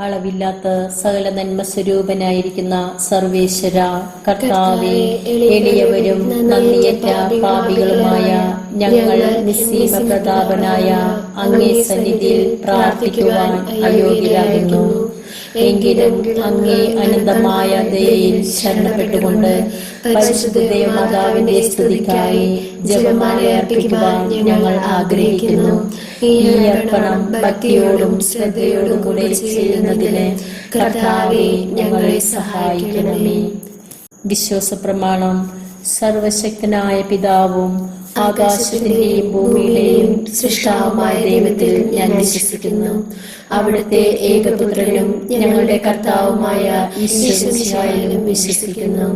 അളവില്ലാത്ത സകല നന്മ സ്വരൂപനായിരിക്കുന്ന സർവേശ്വര കർത്താവേ, എളിയവരും നന്ദിയറ്റ പാപികളുമായ ഞങ്ങൾ നിസ്സീമ പ്രതാപനായ അങ്ങേ സന്നിധിയിൽ പ്രാർത്ഥിക്കുവാൻ അയോഗ്യരാകുന്നു. എങ്കിലും അങ്ങേ അനന്തമായ ദയയിൽ ശരണപ്പെട്ടുകൊണ്ട് പരിശുദ്ധ ദേവമാതാവിന്റെ സ്തുതിക്കായി ജപമാല അർപ്പിക്കുവാൻ ഞങ്ങൾ ആഗ്രഹിക്കുന്നു. ഈ അർപ്പണം ഭക്തിയോടും ശ്രദ്ധയോടും കൂടെ ചെയ്യുന്നതിന് കർത്താവേ, ഞങ്ങളെ സഹായിക്കണമേ. വിശ്വാസ പ്രമാണം. സർവശക്തനായ പിതാവും ആകാശത്തിന്റെയും ഭൂമിയിലെയും സൃഷ്ടാവുമായ ദൈവത്തിൽ ഞാൻ വിശ്വസിക്കുന്നു. അവിടുത്തെ ഏകപുത്രനും ഞങ്ങളുടെ കർത്താവുമായ ഈശോമിശിഹായിലും വിശ്വസിക്കുന്നു.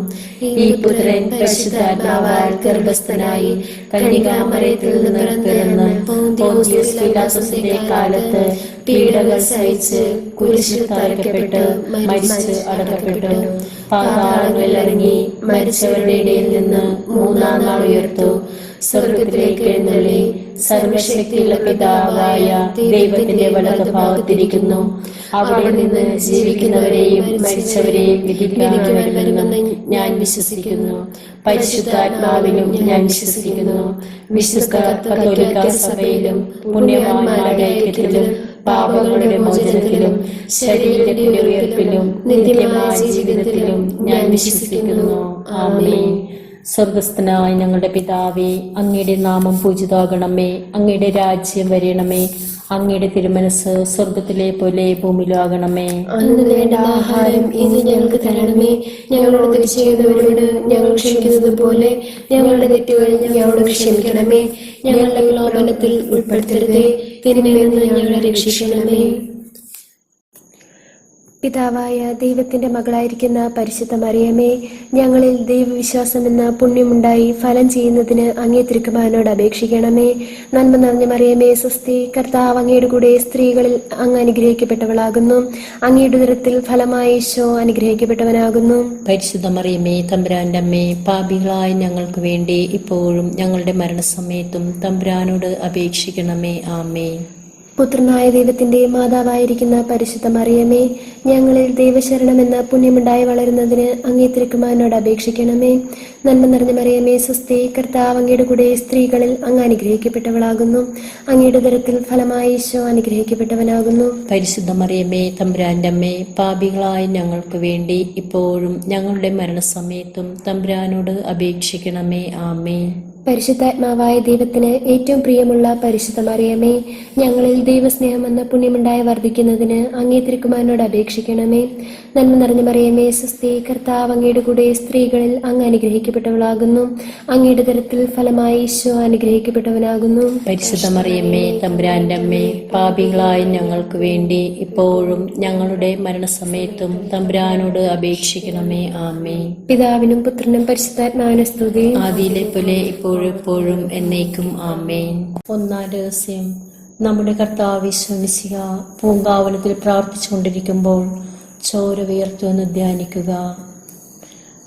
ഈ പുത്രൻ പരിശുദ്ധാത്മാവാൽ ഗർഭസ്ഥനായി കന്യകാമറിയത്തിൽ നിന്ന് പിറന്ന് പോന്തിയോസ് പീലാത്തോസിന്റെ കാലത്ത് പീഡകൾ സഹിച്ച് കുരിശിൽ തറയ്ക്കപ്പെട്ട് മരിച്ച് അടക്കപ്പെട്ടു. പാതാളങ്ങളിൽ ഇറങ്ങി മരിച്ചവരുടെ ഇടയിൽ നിന്ന് മൂന്നാം നാൾ ഉയർത്തു. സ്വർഗത്തിലേക്ക് എഴുന്നള്ളി സർവശക്തിയുള്ള പിതാവായ ദൈവത്തിന്റെ വലതുഭാഗത്തിരിക്കുന്നു. അവിടെ നിന്ന് ജീവിക്കുന്നവരെയും മരിച്ചവരെയും വിധിക്കാൻ വരുമെന്ന് ഞാൻ വിശ്വസിക്കുന്നു. പരിശുദ്ധാത്മാവിലും ഞാൻ വിശ്വസിക്കുന്നു. വിശുദ്ധ കത്തോലിക്ക സഭയിലും പുണ്യവാന്മാരുടെ ഐക്യത്തിലും പാപങ്ങളുടെ മോചനത്തിലും ശരീരത്തിന്റെ ഉയർപ്പിലും നിത്യമായ ജീവിതത്തിലും ഞാൻ വിശ്വസിക്കുന്നു. ആമേൻ. സ്വർഗസ്ഥനായ ഞങ്ങളുടെ പിതാവേ, അങ്ങയുടെ നാമം പൂജിതമാകണമേ. അങ്ങയുടെ രാജ്യം വരണമേ. അങ്ങയുടെ തിരുമനസ് സ്വർഗത്തിലെ പോലെ ഭൂമിയിലാകണമേ. അന്ന് വേണ്ട ആഹാരം ഇന്ന് ഞങ്ങൾക്ക് തരണമേ. ഞങ്ങളോട് തെറ്റ് ചെയ്യുന്നവരോട് ഞങ്ങൾ ക്ഷമിക്കുന്നത് പോലെ ഞങ്ങളുടെ തെറ്റുകൾ ഞങ്ങളോട് ക്ഷമിക്കണമേ. ഞങ്ങളുടെ പ്രലോഭനത്തിൽ ഉൾപ്പെടുത്തരുതേ, തിന്മയിൽ നിന്ന് ഞങ്ങളെ രക്ഷിക്കണമേ. പിതാവായ ദൈവത്തിന്റെ മകളായിരിക്കുന്ന പരിശുദ്ധ മറിയമേ, ഞങ്ങളിൽ ദൈവവിശ്വാസം എന്ന പുണ്യമുണ്ടായി ഫലം ചെയ്യുന്നതിന് അങ്ങേ തിരുക്കുമാരനോട് അപേക്ഷിക്കണമേ. നന്മ നിറഞ്ഞ മറിയമേ, സ്വസ്തി. കർത്താവ് അങ്ങയുടെ കൂടെ സ്ത്രീകളിൽ അങ്ങ് അനുഗ്രഹിക്കപ്പെട്ടവളാകുന്നു. അങ്ങയുടെ ഉദരത്തിൽ ഫലമായ ഈശോ അനുഗ്രഹിക്കപ്പെട്ടവനാകുന്നു. പരിശുദ്ധ മറിയമേ, തമ്പുരാന്റെ അമ്മേ, പാപികളായ ഞങ്ങൾക്ക് വേണ്ടി ഇപ്പോഴും ഞങ്ങളുടെ മരണസമയത്തും തമ്പുരാനോട് അപേക്ഷിക്കണമേ. ആമേൻ. പുത്രനായ ദൈവത്തിന്റെ മാതാവായിരിക്കുന്ന പരിശുദ്ധ മറിയമേ, ഞങ്ങളിൽ ദൈവശരണം എന്ന പുണ്യമുണ്ടായി വളരുന്നതിന് അങ്ങേ തിരുക്കുമാരനോട് അപേക്ഷിക്കണമേ. നന്മ നിറഞ്ഞ മറിയമേ, സ്വസ്തി. കർത്താവ് അങ്ങയുടെ കൂടെ സ്ത്രീകളിൽ അങ്ങ് അനുഗ്രഹിക്കപ്പെട്ടവളാകുന്നു. അങ്ങയുടെ ഉദരത്തിൽ ഫലമായ ഈശോ അനുഗ്രഹിക്കപ്പെട്ടവനാകുന്നു. പരിശുദ്ധ മറിയമേ, തമ്പുരാന്റെ അമ്മേ, പാപികളായ ഞങ്ങൾക്ക് വേണ്ടി ഇപ്പോഴും ഞങ്ങളുടെ മരണസമയത്തും തമ്പുരാനോട് അപേക്ഷിക്കണമേ. ആമേൻ. പരിശുദ്ധാത്മാവായ ദൈവത്തിന് ഏറ്റവും പ്രിയമുള്ള പരിശുദ്ധ മറിയമേ, ഞങ്ങളിൽ ദൈവസ്നേഹം എന്ന പുണ്യമുണ്ടായി വർദ്ധിക്കുന്നതിന് അങ്ങേ തിരുക്കുമാരനോട് അപേക്ഷിക്കണമേ. നന്മ നിറഞ്ഞ മറിയമേ, സ്വസ്തി. കർത്താവ് അങ്ങയുടെ കൂടെ സ്ത്രീകളിൽ അങ്ങ് അനുഗ്രഹിക്കപ്പെട്ടവളാകുന്നു. അങ്ങയുടെ ഉദരത്തിൽ ഫലമായ ഈശോ അനുഗ്രഹിക്കപ്പെട്ടവനാകുന്നു. പരിശുദ്ധ മറിയമ്മേ, തമ്പുരാന്റെ അമ്മേ, പാപികളായ ഞങ്ങൾക്ക് വേണ്ടി ഇപ്പോഴും ഞങ്ങളുടെ മരണസമയത്തും തമ്പുരാനോട് അപേക്ഷിക്കണമേ. ആമേൻ. പിതാവിനും പുത്രനും പരിശുദ്ധാത്മാവിനും സ്തുതി. ആദിയിലെ പോലെ ഇപ്പോഴും എന്നേക്കും. ആമേൻ. ഒന്നാം രഹസ്യം. നമ്മുടെ കർത്താവ് ഈശോ മിശിഹാ പൂങ്കാവനത്തിൽ പ്രാർത്ഥിച്ചുകൊണ്ടിരിക്കുമ്പോൾ ചോര വിയർത്തുവെന്ന് ധ്യാനിക്കുക.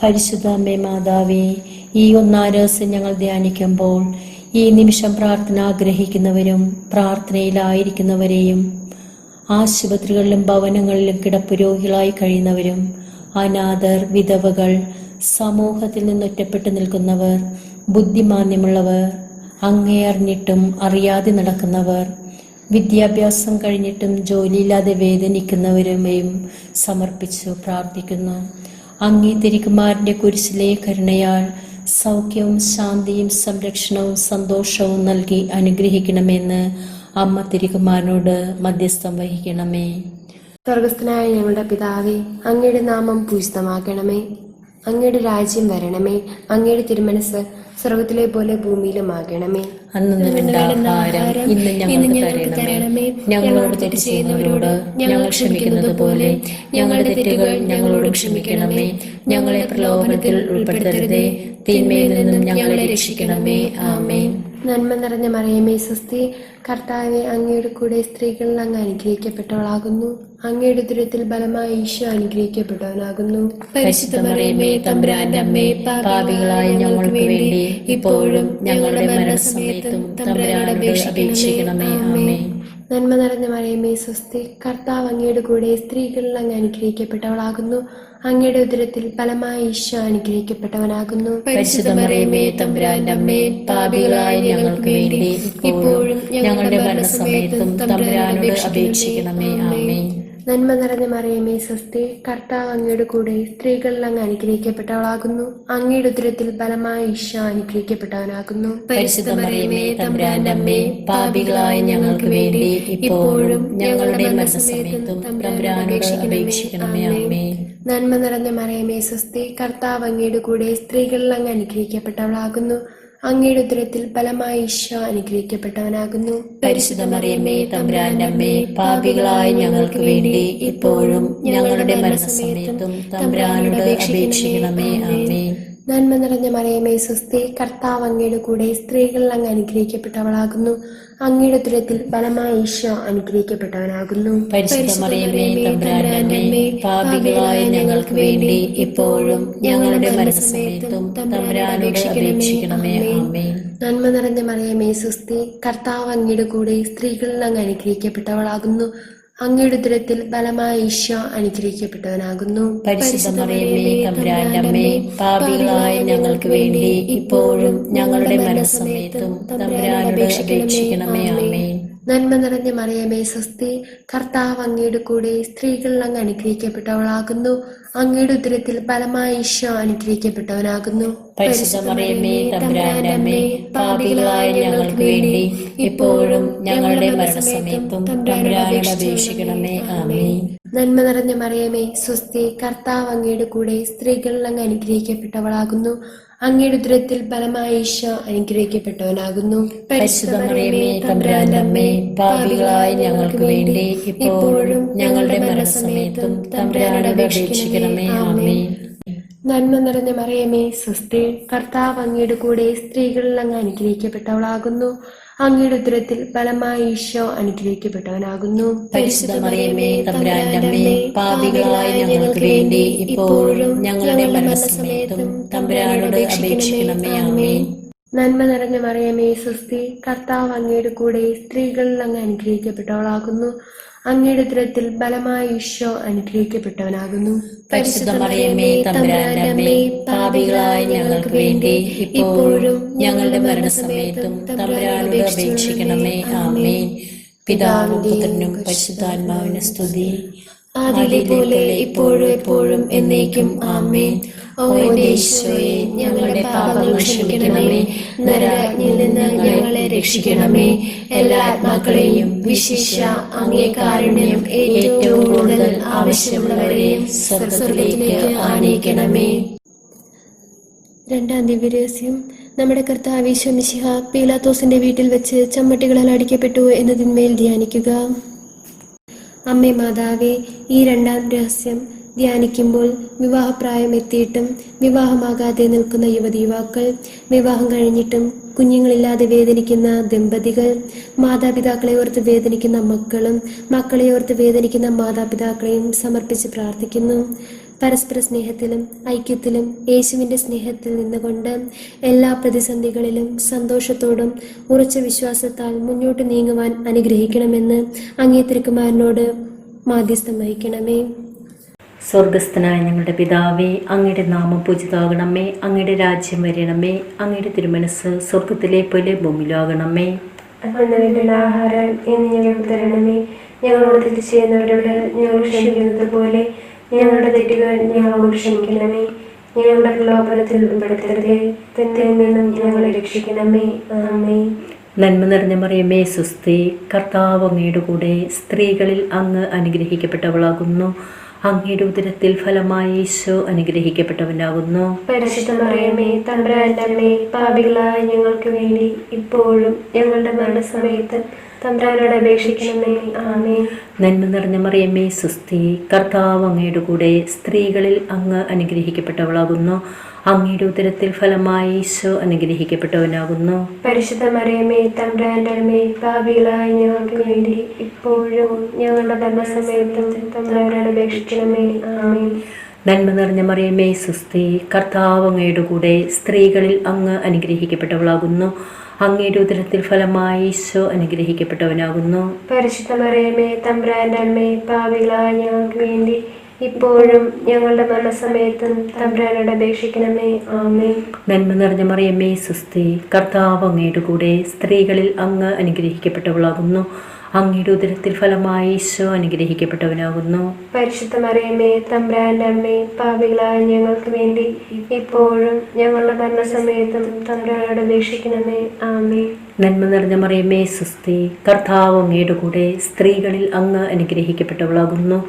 പരിശുദ്ധ അമ്മേ മാതാവേ, ഈ ഒന്നാം രഹസ്യം ഞങ്ങൾ ധ്യാനിക്കുമ്പോൾ ഈ നിമിഷം പ്രാർത്ഥന ആഗ്രഹിക്കുന്നവരും പ്രാർത്ഥനയിലായിരിക്കുന്നവരെയും ആശുപത്രികളിലും ഭവനങ്ങളിലും കിടപ്പുരോഗികളായി കഴിയുന്നവരും അനാഥർ, വിധവകൾ, സമൂഹത്തിൽ നിന്നൊറ്റപ്പെട്ടു നിൽക്കുന്നവർ, ബുദ്ധിമാന്യമുള്ളവർ, അങ്ങേ അറിഞ്ഞിട്ടും അറിയാതെ നടക്കുന്നവർ, വിദ്യാഭ്യാസം കഴിഞ്ഞിട്ടും ജോലിയില്ലാതെ വേദനിക്കുന്നവരുമെയും സമർപ്പിച്ചു പ്രാർത്ഥിക്കുന്നു. അങ്ങേ തിരുക്കുമാരന്റെ കുരിശിലെ കരുണയാൽ സൗഖ്യവും ശാന്തിയും സംരക്ഷണവും സന്തോഷവും നൽകി അനുഗ്രഹിക്കണമെന്ന് അമ്മ തിരുക്കുമാരനോട് മധ്യസ്ഥം വഹിക്കണമേ. സ്വർഗസ്ഥനായ ഞങ്ങളുടെ പിതാവേ, അങ്ങയുടെ നാമം പൂജിതമാക്കണമേ. അങ്ങയുടെ രാജ്യം വരണമേ. അങ്ങയുടെ തിരുമനസ് സ്വർഗത്തിലെ പോലെ ഭൂമിയിലുമാകണമേ. അന്നു വേണ്ട ആഹാരം ഇന്ന് ഞങ്ങൾക്ക് തരണമേ. ഞങ്ങളോട് തെറ്റ് ചെയ്യുന്നവരോട് ഞങ്ങൾ ക്ഷമിക്കുന്നത് പോലെ ഞങ്ങളുടെ തെറ്റുകൾ ഞങ്ങളോട് ക്ഷമിക്കണമേ. ഞങ്ങളെ പ്രലോഭനത്തിൽ ഉൾപ്പെടുത്തരുതേ, തിന്മയിൽ നിന്നും ഞങ്ങളെ രക്ഷിക്കണമേ. ആമേൻ. നന്മ നിറഞ്ഞ മറിയമേ, സ്വസ്തി. കർത്താവെ, അങ്ങയുടെ കൂടെ സ്ത്രീകളിൽ അങ്ങ് അനുഗ്രഹിക്കപ്പെട്ടവളാകുന്നു. അങ്ങയുടെ ഉദരത്തിൽ ബലമായ ഈശോ അനുഗ്രഹിക്കപ്പെട്ടവനാകുന്നു. പരിശുദ്ധ മറിയമേ, തമ്പുരാന്റെ അമ്മേ, പാപികളായ ഞങ്ങൾക്ക് വേണ്ടി ഇപ്പോഴും ഞങ്ങളുടെ മരണസമയത്തും തമ്പുരാനോട് അപേക്ഷിക്കണമേ. ആമേൻ. നന്മ നിറഞ്ഞ മറിയമേ സ്വസ്തി, കർത്താവ് അങ്ങയുടെ കൂടെ സ്ത്രീകളിൽ അങ്ങ് അനുഗ്രഹിക്കപ്പെട്ടവളാകുന്നു. അങ്ങയുടെ ഉദരത്തിൽ ഫലമായ ഈശോ അനുഗ്രഹിക്കപ്പെട്ടവനാകുന്നു. പരിശുദ്ധ മറിയമേ തമ്പുരാന്റെ അമ്മേ, പാപികളായ ഞങ്ങൾക്ക് വേണ്ടി ഇപ്പോഴും ഞങ്ങളുടെ മരണസമയത്തും തമ്പുരാനോട് അപേക്ഷിക്കണമേ. ആമേൻ. നന്മ നിറഞ്ഞ മറിയമേ സ്വസ്തി, കർത്താവ് അങ്ങയുടെ കൂടെ സ്ത്രീകളിൽ അങ്ങ് അനുഗ്രഹിക്കപ്പെട്ടവളാകുന്നു. അങ്ങയുടെ ഉദരത്തിൽ ഫലമായ ഈശോ അനുഗ്രഹിക്കപ്പെട്ടവനാകുന്നു. പരിശുദ്ധ മറിയമേ തമ്പുരാന്റെ അമ്മേ, പാപികളായ ഞങ്ങൾക്ക് വേണ്ടി ഇപ്പോഴും ഞങ്ങളുടെ മരണസമയത്തും തമ്പുരാനോട് അപേക്ഷിക്കണമേ. ആമേൻ. നന്മ നിറഞ്ഞ മറിയമേ സ്വസ്തി, കർത്താവ് അങ്ങയുടെ കൂടെ സ്ത്രീകളിൽ അങ്ങ് അനുഗ്രഹിക്കപ്പെട്ടവളാകുന്നു. അങ്ങയുടെ ഉദരത്തിൽ ഫലമായ ഈശോ അനുഗ്രഹിക്കപ്പെട്ടവനാകുന്നു. പരിശുദ്ധ മറിയമേ തമ്പുരാന്റെ അമ്മേ, പാപികളായ ഞങ്ങൾക്ക് വേണ്ടി ഇപ്പോഴും ഞങ്ങളുടെ മരണസമയത്തും തമ്പുരാനോട് അപേക്ഷിക്കണമേ. ആമേൻ. നന്മ നിറഞ്ഞ മറിയമേ സ്വസ്തി, കർത്താവ് അങ്ങയുടെ കൂടെ സ്ത്രീകളിൽ അങ്ങ് അനുഗ്രഹിക്കപ്പെട്ടവളാകുന്നു. അങ്ങയുടെ ഉദരത്തിൽ ഫലമായ ഈശോ അനുഗ്രഹിക്കപ്പെട്ടവനാകുന്നു. പരിശുദ്ധ മറിയമേ തമ്പുരാന്റെ അമ്മേ, പാപികളായ ഞങ്ങൾക്ക് വേണ്ടി ഇപ്പോഴും ഞങ്ങളുടെ മരണസമയത്തും തമ്പുരാനോട് അപേക്ഷിക്കണമേ. ആമേൻ. നന്മ നിറഞ്ഞ മറിയമേ സ്വസ്തി, കർത്താവ് അങ്ങയുടെ കൂടെ സ്ത്രീകളിൽ അങ്ങ് അനുഗ്രഹിക്കപ്പെട്ടവളാകുന്നു. അങ്ങയുടെ ഉദരത്തിൽ ഫലമായ ഈശോ അനുഗ്രഹിക്കപ്പെട്ടവനാകുന്നു. പരിശുദ്ധ മറിയമേ തമ്പുരാന്റെ അമ്മേ, പാപികളായ ഞങ്ങൾക്ക് വേണ്ടി ഇപ്പോഴും ഞങ്ങളുടെ മരണസമയത്തും തമ്പുരാനോട് അപേക്ഷിക്കണമേ. ആമേൻ. നന്മ നിറഞ്ഞ മറിയമേ സ്വസ്തി, കർത്താവ് അങ്ങയുടെ കൂടെ സ്ത്രീകളിൽ അങ്ങ് അനുഗ്രഹിക്കപ്പെട്ടവളാകുന്നു. അങ്ങയുടെ ഉദരത്തിൽ ഫലമായ ഈശോ അനുഗ്രഹിക്കപ്പെട്ടവനാകുന്നു. പരിശുദ്ധ മറിയമേ തമ്പുരാന്റെ അമ്മേ, പാപികളായ ഞങ്ങൾക്ക് വേണ്ടി ഇപ്പോഴും ഞങ്ങളുടെ മരണസമയത്തും തമ്പുരാനോട് അപേക്ഷിക്കണമേ. ആമേൻ. നന്മ നിറഞ്ഞ മറിയമേ സ്വസ്തി, കർത്താവ് അങ്ങയുടെ കൂടെ സ്ത്രീകളിൽ അങ്ങ് അനുഗ്രഹിക്കപ്പെട്ടവളാകുന്നു. അങ്ങയുടെ ഉദരത്തിൽ ഫലമായ ഈശോ അനുഗ്രഹിക്കപ്പെട്ടവനാകുന്നു. പരിശുദ്ധ മറിയമേ തമ്പുരാന്റെ അമ്മേ, പാപികളായ ഞങ്ങൾക്ക് വേണ്ടി ഇപ്പോഴും ഞങ്ങളുടെ മരണസമയത്തും തമ്പുരാനോട് അപേക്ഷിക്കണമേ. ആമേൻ. നന്മ നിറഞ്ഞ മറിയമേ സ്വസ്തി, കർത്താവ് അങ്ങയുടെ കൂടെ സ്ത്രീകളിൽ അങ്ങ് അനുഗ്രഹിക്കപ്പെട്ടവളാകുന്നു. അങ്ങയുടെ ഉദരത്തിൽ ഫലമായ ഈശോ അനുഗ്രഹിക്കപ്പെട്ടവനാകുന്നു. പരിശുദ്ധ മറിയമേ തമ്പുരാന്റെ അമ്മേ, പാപികളായ ഞങ്ങൾക്ക് വേണ്ടി ഇപ്പോഴും ഞങ്ങളുടെ മരണസമയത്തും തമ്പുരാനോട് അപേക്ഷിക്കണമേ. ആമേൻ. നന്മ നിറഞ്ഞ മറിയമേ സ്വസ്തി, കർത്താവ് അങ്ങയുടെ കൂടെ സ്ത്രീകളിൽ അങ്ങ് അനുഗ്രഹിക്കപ്പെട്ടവളാകുന്നു. അങ്ങയുടെ ഉദരത്തിൽ ഫലമായ ഈശോ അനുഗ്രഹിക്കപ്പെട്ടവനാകുന്നു. പരിശുദ്ധ മറിയമേ തമ്പുരാന്റെ അമ്മേ, പാപികളായ ഞങ്ങൾക്ക് വേണ്ടി ഇപ്പോഴും ഞങ്ങളുടെ മരണസമയത്തും തമ്പുരാനോട് അപേക്ഷിക്കണമേ. ആമേൻ. പിതാവിനും പുത്രനും പരിശുദ്ധാത്മാവിനും സ്തുതി, ആദിയിലെ പോലെ ഇപ്പോഴും എപ്പോഴും എന്നേക്കും. ആമേൻ. ഓ എന്റെ ഈശോയെ, ഞങ്ങളുടെ പാപങ്ങൾ ക്ഷമിക്കണമേ. നരകത്തിൽ നിന്ന് ഞങ്ങളെ രക്ഷിക്കണമേ. എല്ലാ ആത്മാക്കളെയും വിശേഷ അങ്ങേ കാരുണ്യം ഏറ്റവും കൂടുതൽ ആവശ്യമുള്ളവരെയും സ്വർഗ്ഗത്തിലേക്ക് ആനയിക്കണമേ. രണ്ടാം ദിവ്യരഹസ്യം. നമ്മുടെ കർത്താവ് ഈശോ മിശിഹ പീലാത്തോസിന്റെ വീട്ടിൽ വെച്ച് ചമ്മട്ടികളാൽ അടിക്കപ്പെട്ടു എന്നതിന്മേൽ ധ്യാനിക്കുക. അമ്മേ മാതാവേ, ഈ രണ്ടാം രഹസ്യം ധ്യാനിക്കുമ്പോൾ വിവാഹപ്രായം എത്തിയിട്ടും വിവാഹമാകാതെ നിൽക്കുന്ന യുവതീവാക്കൾ, വിവാഹം കഴിഞ്ഞിട്ടും കുഞ്ഞുങ്ങളില്ലാതെ വേദനിക്കുന്ന ദമ്പതികൾ, മാതാപിതാക്കളെ ഓർത്ത് വേദനിക്കുന്ന മക്കളും മക്കളെ ഓർത്ത് വേദനിക്കുന്ന മാതാപിതാക്കളെയും സമർപ്പിച്ച് പ്രാർത്ഥിക്കുന്നു. പരസ്പര സ്നേഹത്തിലും ഐക്യത്തിലും യേശുവിൻ്റെ സ്നേഹത്തിൽ നിന്നുകൊണ്ട് എല്ലാ പ്രതിസന്ധികളിലും സന്തോഷത്തോടും ഉറച്ച വിശ്വാസത്താൽ മുന്നോട്ട് നീങ്ങുവാൻ അനുഗ്രഹിക്കണമെന്ന് അങ്ങേ തിരുക്കുമാരനോട് മാധ്യസ്ഥം വഹിക്കണമേ. സ്വർഗസ്ഥനായ ഞങ്ങളുടെ പിതാവേ, അങ്ങയുടെ നാമം പൂജിതമാകണമേ. അങ്ങയുടെ രാജ്യം വരണമേ. അങ്ങയുടെ തിരുമനസ് സ്വർഗത്തിലെ പോലെ ഭൂമിയിലാകണമേ. അന്ന് വേണ്ടുന്ന ആഹാരം ഇന്ന് ഞങ്ങൾക്ക് തരണമേ. ഞങ്ങളോട് തെറ്റ് ചെയ്യുന്നവരോട് ഞങ്ങൾ ക്ഷമിക്കുന്നത് പോലെ ഞങ്ങളുടെ തെറ്റുകൾ ഞങ്ങളോട് ക്ഷമിക്കണമേ. ഞങ്ങളുടെ പ്രലോഭനത്തിൽ ഉൾപ്പെടുത്തരുതേ, തെറ്റിൽ നിന്നും ഞങ്ങളെ രക്ഷിക്കണമേ. ആമേൻ. നന്മ നിറഞ്ഞ മറിയമേ സ്വസ്തി, കർത്താവ് അങ്ങയുടെ കൂടെ സ്ത്രീകളിൽ അങ്ങ് അനുഗ്രഹിക്കപ്പെട്ടവളാകുന്നു. അങ്ങയുടെ ഉദരത്തിൽ ഫലമായ ഈശോ അനുഗ്രഹിക്കപ്പെട്ടവനാകുന്നു. പരിശുദ്ധ മറിയമേ തമ്പുരാന്റെ അമ്മേ, പാപികളായ ഞങ്ങൾക്ക് വേണ്ടി ഇപ്പോഴും ഞങ്ങളുടെ മരണസമയത്ത് തമ്പുരാനോട് അപേക്ഷിക്കണമേ. ആമേൻ. നന്മ നിറഞ്ഞ മറിയമേ സ്വസ്തി, കർത്താവ് അങ്ങയുടെ കൂടെ സ്ത്രീകളിൽ അങ്ങ് അനുഗ്രഹിക്കപ്പെട്ടവളാകുന്നു. അങ്ങയുടെ ഉദരത്തിൽ ഫലമായ ഈശോ അനുഗ്രഹിക്കപ്പെട്ടവനാകുന്നു. പരിശുദ്ധ മറിയമേ തമ്പുരാന്റെ അമ്മേ, പാപികളായ ഞങ്ങൾക്ക് വേണ്ടി ഇപ്പോഴും ഞങ്ങളുടെ മരണസമയത്തും തമ്പുരാനോട് അപേക്ഷിക്കണമേ. ആമേൻ. നന്മ നിറഞ്ഞ മറിയമേ സ്വസ്തി, കർത്താവ് അങ്ങയുടെ കൂടെ സ്ത്രീകളിൽ അങ്ങ് അനുഗ്രഹിക്കപ്പെട്ടവളാകുന്നു. അങ്ങയുടെ ഉദരത്തിൽ ഫലമായി ഈശോ അനുഗ്രഹിക്കപ്പെട്ടവനാകുന്നു. പരിശുദ്ധ മറിയമേ തമ്പുരാന്റെ അമ്മേ, പാപികളായ ഞങ്ങൾക്ക് വേണ്ടി ഇപ്പോഴും ഞങ്ങളുടെ മരണസമയത്തും തമ്പുരാനോട് അപേക്ഷിക്കണമേ. ആമേൻ. നന്മ നിറഞ്ഞ മറിയമേ സുസ്തി, കർത്താവ് അങ്ങയുടെ കൂടെ, സ്ത്രീകളിൽ അങ്ങ് അനുഗ്രഹിക്കപ്പെട്ടവളാകുന്നു. അങ്ങയുടെ ഉദരത്തിൽ ഫലമായി ഈശോ അനുഗ്രഹിക്കപ്പെട്ടവനാകുന്നു. പരിശുദ്ധ മറിയമേ തമ്പുരാന്റെ അമ്മേ, പാപികളായ ഞങ്ങൾക്ക് വേണ്ടി ഇപ്പോഴും ഞങ്ങളുടെ മരണസമയത്തും തമ്പുരാനോട് അപേക്ഷിക്കണമേ. ആമേൻ. നന്മ നിറഞ്ഞ മറിയമേ സുസ്തി, കർത്താവ് അങ്ങയുടെ കൂടെ, സ്ത്രീകളിൽ അങ്ങ് അനുഗ്രഹിക്കപ്പെട്ടവളാകുന്നു.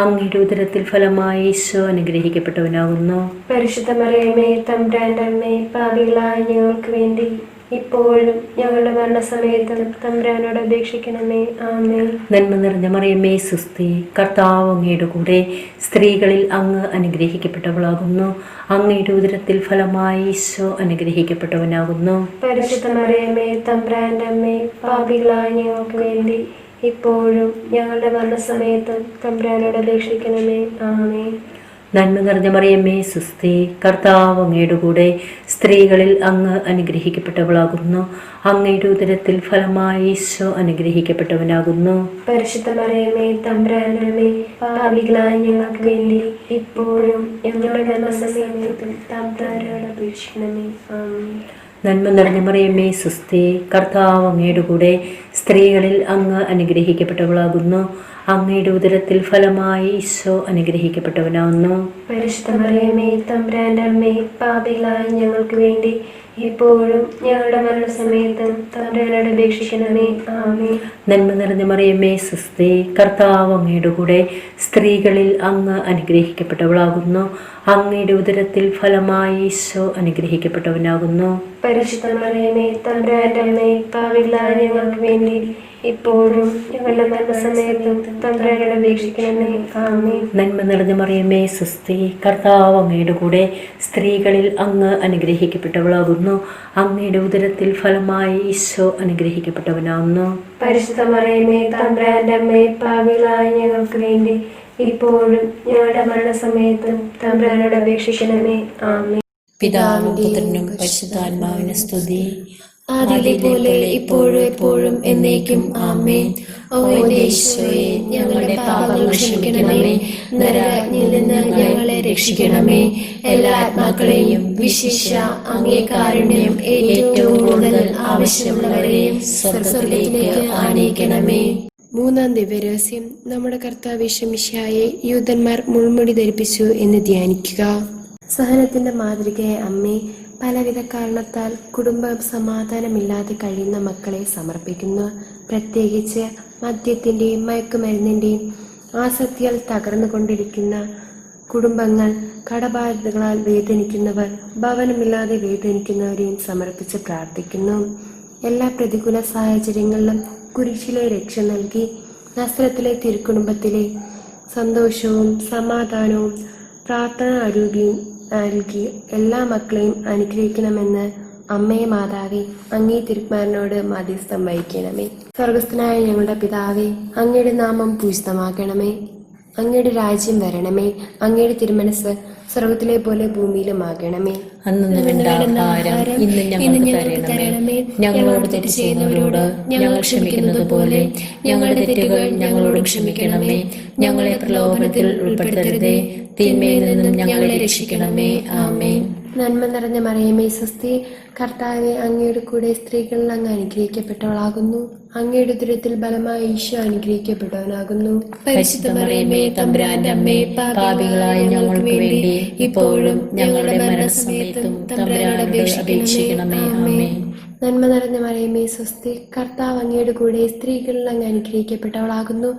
അങ്ങയുടെ ഉദരത്തിൽ ഫലമായി ഈശോ അനുഗ്രഹിക്കപ്പെട്ടവനാകുന്നു. പരിശുദ്ധ മറിയമേ തമ്പുരാന്റെ അമ്മേ, പാപികളായ ഞങ്ങൾക്ക് വേണ്ടി ഇപ്പോഴും ഞങ്ങളുടെ മരണസമയത്തും തമ്പുരാനോട് അപേക്ഷിക്കണമേ. ആമേൻ. നന്മ നിറഞ്ഞ മറിയമേ സുസ്തി, കർത്താവ് അങ്ങയുടെ കൂടെ, സ്ത്രീകളിൽ അങ്ങ് അനുഗ്രഹിക്കപ്പെട്ടവളാകുന്നു. അങ്ങയുടെ ഉദരത്തിൽ ഫലമായി ഈശോ അനുഗ്രഹിക്കപ്പെട്ടവനാകുന്നു. പരിശുദ്ധ മറിയമേ തമ്പുരാന്റെ അമ്മേ, പാപികളായ ഞങ്ങൾക്ക് വേണ്ടി ഇപ്പോഴും ഞങ്ങളുടെ മരണസമയത്തും തമ്പുരാനോട് അപേക്ഷിക്കണമേ. ആമേൻ. നന്മ നിറഞ്ഞ മറിയമേ സുസ്തി, കർത്താവ് അങ്ങയുടെ കൂടെ, സ്ത്രീകളിൽ അങ്ങ് അനുഗ്രഹിക്കപ്പെട്ടവളാകുന്നു. അങ്ങയുടെ ഉദരത്തിൽ ഫലമായി ഈശോ അനുഗ്രഹിക്കപ്പെട്ടവനാകുന്നു. പരിശുദ്ധ മറിയമേ തമ്പുരാന്റെ അമ്മേ, പാപികളായ ഞങ്ങൾക്ക് വേണ്ടി ഇപ്പോഴും ഞങ്ങളുടെ മരണസമയത്തും തമ്പുരാനോട് അപേക്ഷിക്കണമേ. ആമേൻ. നന്മ നിറഞ്ഞ മറിയമേ സുസ്തി, കർത്താവ് അങ്ങയുടെ കൂടെ, സ്ത്രീകളിൽ അങ്ങ് അനുഗ്രഹിക്കപ്പെട്ടവളാകുന്നു. അങ്ങയുടെ ഉദരത്തിൽ ഫലമായി ഈശോ അനുഗ്രഹിക്കപ്പെട്ടവനാകുന്നു. പരിശുദ്ധ മറിയമേ തമ്പുരാന്റെ അമ്മേ, പാപികളായ ഞങ്ങൾക്ക് വേണ്ടി ഇപ്പോഴും ഞങ്ങളുടെ മരണസമയത്തും തമ്പുരാനോട് അപേക്ഷിക്കണമേ. ആമേൻ. നന്മ നിറഞ്ഞ മറിയമേ സുസ്തി, കർത്താവ് അങ്ങയുടെ കൂടെ, സ്ത്രീകളിൽ അങ്ങ് അനുഗ്രഹിക്കപ്പെട്ടവളാകുന്നു. അങ്ങയുടെ ഉദരത്തിൽ ഫലമായി ഈശോ അനുഗ്രഹിക്കപ്പെട്ടവനാകുന്നു. പരിശുദ്ധ മറിയമേ തമ്പുരാന്റെ അമ്മേ, പാപികളായ ഞങ്ങൾക്ക് വേണ്ടി ഇപ്പോഴും ഞങ്ങളുടെ മരണസമയത്തും തമ്പുരാനോട് അപേക്ഷിക്കണമേ. ആമേൻ. നന്മ നിറഞ്ഞ മറിയമേ സുസ്തി, കർത്താവ് അങ്ങയുടെ കൂടെ, സ്ത്രീകളിൽ അങ്ങ് അനുഗ്രഹിക്കപ്പെട്ടവളാകുന്നു. അങ്ങയുടെ ഉദരത്തിൽ ഫലമായി ഈശോ അനുഗ്രഹിക്കപ്പെട്ടവനാകുന്നു. പരിശുദ്ധ മറിയമേ തമ്പുരാന്റെ അമ്മേ, പാപികളായ ഞങ്ങൾക്ക് വേണ്ടി ഇപ്പോഴും ഞങ്ങളുടെ മരണസമയത്തും തമ്പുരാനോട് അപേക്ഷിക്കണമേ. ആമേൻ. പിതാവിനും പുത്രനും പരിശുദ്ധാത്മാവിനും സ്തുതി, ആദിയിലെ പോലെ ഇപ്പോഴും എപ്പോഴും എന്നേക്കും. ആമേൻ. ഓ എന്റെ ഈശോയെ, ഞങ്ങളുടെ പാപങ്ങൾ ക്ഷമിക്കണമേ. നരകത്തിൽ നിന്ന് ഞങ്ങളെ രക്ഷിക്കണമേ. എല്ലാ ആത്മാക്കളെയും വിശിഷ്യ അങ്ങേ കാരുണ്യം ഏറ്റവും കൂടുതൽ ആവശ്യമുള്ളവരെയും സ്വർഗ്ഗത്തിലേക്ക് ആനയിക്കണമേ. മൂന്നാം ദിവ്യരഹസ്യം, നമ്മുടെ കർത്താവ് മിശിഹായെ യൂദന്മാർ മുൾമുടി ധരിപ്പിച്ചു എന്ന് ധ്യാനിക്കുക. സഹനത്തിന്റെ മാതൃകയെ അമ്മേ, പലവിധ കാരണത്താൽ കുടുംബം സമാധാനമില്ലാതെ കഴിയുന്ന മക്കളെ സമർപ്പിക്കുന്നു. പ്രത്യേകിച്ച് മദ്യത്തിൻ്റെയും മയക്കുമരുന്നിൻ്റെയും ആസക്തിയാൽ തകർന്നുകൊണ്ടിരിക്കുന്ന കുടുംബങ്ങൾ, കടബാധ്യതകളാൽ വേദനിക്കുന്നവർ, ഭവനമില്ലാതെ വേദനിക്കുന്നവരെയും സമർപ്പിച്ച് പ്രാർത്ഥിക്കുന്നു. എല്ലാ പ്രതികൂല സാഹചര്യങ്ങളിലും കുരിശിലെ രക്ഷ നൽകി നസ്രത്തിലെ തിരുക്കുടുംബത്തിലെ സന്തോഷവും സമാധാനവും പ്രാർത്ഥന ആരോഗ്യവും നൽകി എല്ലാ മക്കളെയും അനുഗ്രഹിക്കണമെന്ന് അമ്മേ മാതാവേ, അങ്ങേ തിരുക്കുമാരനോട് മധ്യസ്ഥം വഹിക്കണമേ. സ്വർഗസ്ഥനായ ഞങ്ങളുടെ പിതാവേ, അങ്ങയുടെ നാമം പൂജിതമാക്കണമേ. അങ്ങയുടെ രാജ്യം വരണമേ. അങ്ങയുടെ തിരുമനസ് സ്വർഗത്തിലെ പോലെ ഭൂമിയിലുമാകണമേ. അന്നു വേണ്ട ആഹാരം ഇന്ന് ഞങ്ങൾക്ക് തരണമേ. ഞങ്ങളോട് തെറ്റ് ചെയ്യുന്നവരോട് ഞങ്ങൾ ക്ഷമിക്കുന്നത് പോലെ ഞങ്ങളുടെ തെറ്റുകൾ ഞങ്ങളോട് ക്ഷമിക്കണമേ. ഞങ്ങളെ പ്രലോഭനത്തിൽ ഉൾപ്പെടുത്തരുതേ, തിന്മയിൽ നിന്നും ഞങ്ങളെ രക്ഷിക്കണമേ. ആമേൻ. നന്മ നിറഞ്ഞ മറിയമേ സ്വസ്തി, കർത്താവെ, അങ്ങയുടെ കൂടെ സ്ത്രീകളിൽ അങ്ങ് അനുഗ്രഹിക്കപ്പെട്ടവളാകുന്നു. അങ്ങയുടെ ഉദരത്തിൽ ബലമായി ഈശോ അനുഗ്രഹിക്കപ്പെട്ടവനാകുന്നു. പരിശുദ്ധ മറിയമേ തമ്പുരാന്റെ അമ്മേ, പാപികളായ ഞങ്ങൾക്ക് വേണ്ടി ഇപ്പോഴും ഞങ്ങളുടെ മരണസമയത്തും തമ്പുരാനോട് അപേക്ഷിക്കണമേ. ആമേൻ. നന്മ നിറഞ്ഞ മറിയമേ സ്വസ്തി, കർത്താവ് അങ്ങയുടെ കൂടെ സ്ത്രീകളിൽ അങ്ങ് അനുഗ്രഹിക്കപ്പെട്ടവളാകുന്നു.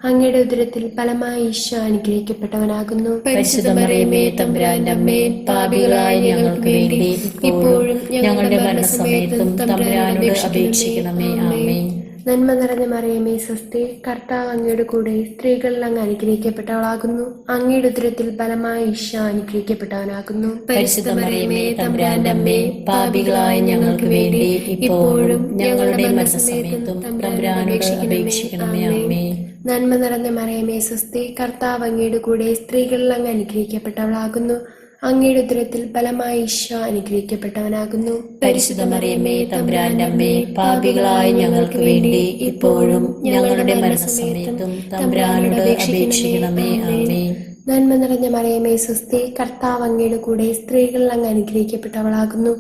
അങ്ങയുടെ ഉദരത്തിൽ ഫലമായി ഈശോ അനുഗ്രഹിക്കപ്പെട്ടവനാകുന്നു. പരിശുദ്ധ മറിയമേ തമ്പുരാന്റെ അമ്മേ, പാപികളായ ഞങ്ങൾക്ക് വേണ്ടി ഇപ്പോഴും ഞങ്ങളുടെ മരണസമയത്തും തമ്പുരാനോട് അപേക്ഷിക്കണമേ. ആമേൻ. നന്മ നിറഞ്ഞ മറിയമേ സ്വസ്തി, കർത്താവ് അങ്ങയുടെ കൂടെ സ്ത്രീകളിൽ അങ്ങ് അനുഗ്രഹിക്കപ്പെട്ടവളാകുന്നു. അങ്ങയുടെ ഉദരത്തിൽ ഫലമായി ഈശോ അനുഗ്രഹിക്കപ്പെട്ടവനാകുന്നു. പരിശുദ്ധ മറിയമേ തമ്പുരാന്റെ അമ്മേ, പാപികളായ ഞങ്ങൾക്ക് വേണ്ടി ഇപ്പോഴും ഞങ്ങളുടെ മരണസമയത്തും തമ്പുരാനോട് അപേക്ഷിക്കണമേ. ആമേൻ. നന്മ നിറഞ്ഞ മറിയമേ സ്വസ്തി, കർത്താവ് അങ്ങയുടെ കൂടെ സ്ത്രീകളിൽ അങ്ങ് അനുഗ്രഹിക്കപ്പെട്ടവളാകുന്നു. അങ്ങയുടെ ഉദരത്തിൽ ഫലമായി ഈശോ അനുഗ്രഹിക്കപ്പെട്ടവനാകുന്നു. പരിശുദ്ധ മറിയമേ തമ്പുരാന്റെ അമ്മേ, പാപികളായ ഞങ്ങൾക്ക് വേണ്ടി ഇപ്പോഴും ഞങ്ങളുടെ മരണസമയത്തും തമ്പുരാനോട് അപേക്ഷിക്കണമേ. ആമേൻ. നന്മ നിറഞ്ഞ മറിയമേ സ്വസ്തി, കർത്താവ് അങ്ങയുടെ കൂടെ സ്ത്രീകളിൽ അങ്ങ് അനുഗ്രഹിക്കപ്പെട്ടവളാകുന്നു.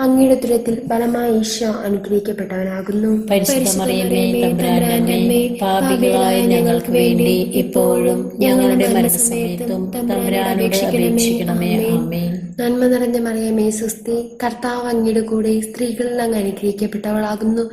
അങ്ങയുടെ ഉദരത്തിൽ ഫലമായി ഈശോ അനുഗ്രഹിക്കപ്പെട്ടവനാകുന്നു. പരിശുദ്ധ മറിയമേ തമ്പുരാന്റെ അമ്മേ, പാപികളായ ഞങ്ങൾക്ക് വേണ്ടി ഇപ്പോഴും ഞങ്ങളുടെ മരണസമയത്തും തമ്പുരാനോട് അപേക്ഷിക്കണമേ. ആമേൻ. നന്മ നിറഞ്ഞ മറിയമേ സ്വസ്തി, കർത്താവ് അങ്ങയുടെ കൂടെ സ്ത്രീകളിൽ അങ്ങ് അനുഗ്രഹിക്കപ്പെട്ടവളാകുന്നു.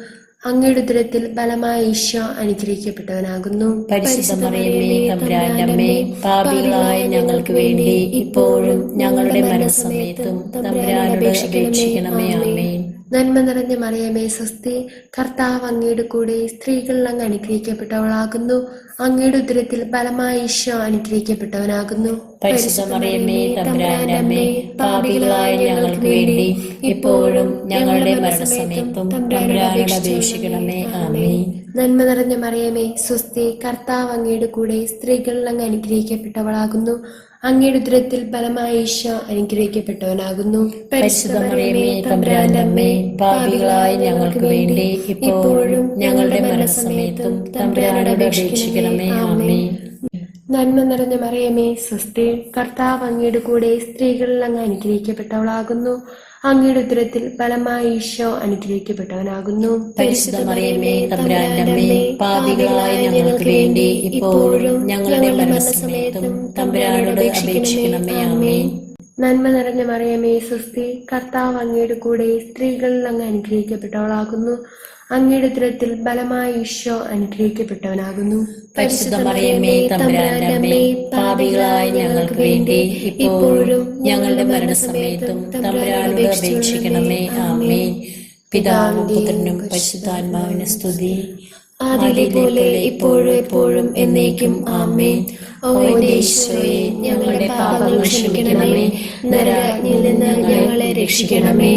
അങ്ങയുടെ ഉദരത്തിൽ ഫലമായ ഈശോ അനുഗ്രഹിക്കപ്പെട്ടവനാകുന്നു. പരിശുദ്ധ മറിയമേ തമ്പുരാന്റെ അമ്മേ, പാപികളായ ഞങ്ങൾക്ക് വേണ്ടി ഇപ്പോഴും ഞങ്ങളുടെ മരണസമയത്തും തമ്പുരാനോട് അപേക്ഷിക്കണമേ. ആമേൻ. നന്മ നിറഞ്ഞ മറിയമേ സ്വസ്തി, കർത്താവ് അങ്ങയുടെ കൂടെ സ്ത്രീകളിൽ അങ്ങ് അനുഗ്രഹിക്കപ്പെട്ടവളാകുന്നു. അങ്ങയുടെ ഉദരത്തിൽ ഫലമായ ഈശോ അനുഗ്രഹിക്കപ്പെട്ടവനാകുന്നു. പരിശുദ്ധ മറിയമേ തമ്പുരാന്റെ അമ്മേ, പാപികളായ ഞങ്ങൾക്ക് വേണ്ടി ഇപ്പോഴും ഞങ്ങളുടെ മരണസമയത്തും തമ്പുരാനോട് അപേക്ഷിക്കണമേ. ആമേൻ. നന്മ നിറഞ്ഞ മറിയമേ സ്വസ്തി, കർത്താവ് അങ്ങയുടെ കൂടെ സ്ത്രീകളിൽ അങ്ങ് അനുഗ്രഹിക്കപ്പെട്ടവളാകുന്നു. അങ്ങയുടെ ഉദരത്തിൽ ഫലമായ ഈശോ അനുഗ്രഹിക്കപ്പെട്ടവനാകുന്നു. പരിശുദ്ധ മറിയമേ തമ്പുരാന്റെ അമ്മേ, പാപികളായ ഞങ്ങൾക്ക് വേണ്ടി ഇപ്പോഴും ഞങ്ങളുടെ മരണസമയത്തും തമ്പുരാനോട് അപേക്ഷിക്കണമേ. ആമേൻ. നന്മ നിറഞ്ഞ മറിയമേ സ്വസ്തി, കർത്താവ് അങ്ങയുടെ കൂടെ സ്ത്രീകളിൽ അങ്ങ് അനുഗ്രഹിക്കപ്പെട്ടവളാകുന്നു. അങ്ങയുടെ ഉദരത്തിൽ ഫലമായ ഈശോ അനുഗ്രഹിക്കപ്പെട്ടവനാകുന്നു. പരിശുദ്ധ മറിയമേ തമ്പുരാന്റെ അമ്മേ, പാപികളായ ഞങ്ങൾക്ക് വേണ്ടി ഇപ്പോഴും ഞങ്ങളുടെ മരണസമയത്തും തമ്പുരാനോട് അപേക്ഷിക്കണമേ. ആമേൻ. നന്മ നിറഞ്ഞ മറിയമേ സ്വസ്തി, കർത്താവ് അങ്ങയുടെ കൂടെ സ്ത്രീകളിൽ അങ്ങ് അനുഗ്രഹിക്കപ്പെട്ടവളാകുന്നു. അങ്ങയുടെ ഉദരത്തിൽ ഫലമായ ഈശോ അനുഗ്രഹിക്കപ്പെട്ടവനാകുന്നു. പരിശുദ്ധ മറിയമേ തമ്പുരാന്റെ അമ്മേ, പാപികളായ ഞങ്ങൾക്ക് വേണ്ടി ഇപ്പോഴും ഞങ്ങളുടെ മരണസമയത്തും തമ്പുരാനോട് അപേക്ഷിക്കണമേ. ആമേൻ. പിതാവിനും പുത്രനും പരിശുദ്ധാത്മാവിനും സ്തുതി, ആദിയിലെ പോലെ ഇപ്പോഴും എപ്പോഴും എന്നേക്കും. ആമേൻ. ഓ ഈശോയെ, ഞങ്ങളുടെ പാപങ്ങൾ ക്ഷമിക്കണമേ. നരകാഗ്നിയിൽ നിന്ന് ഞങ്ങളെ രക്ഷിക്കണമേ.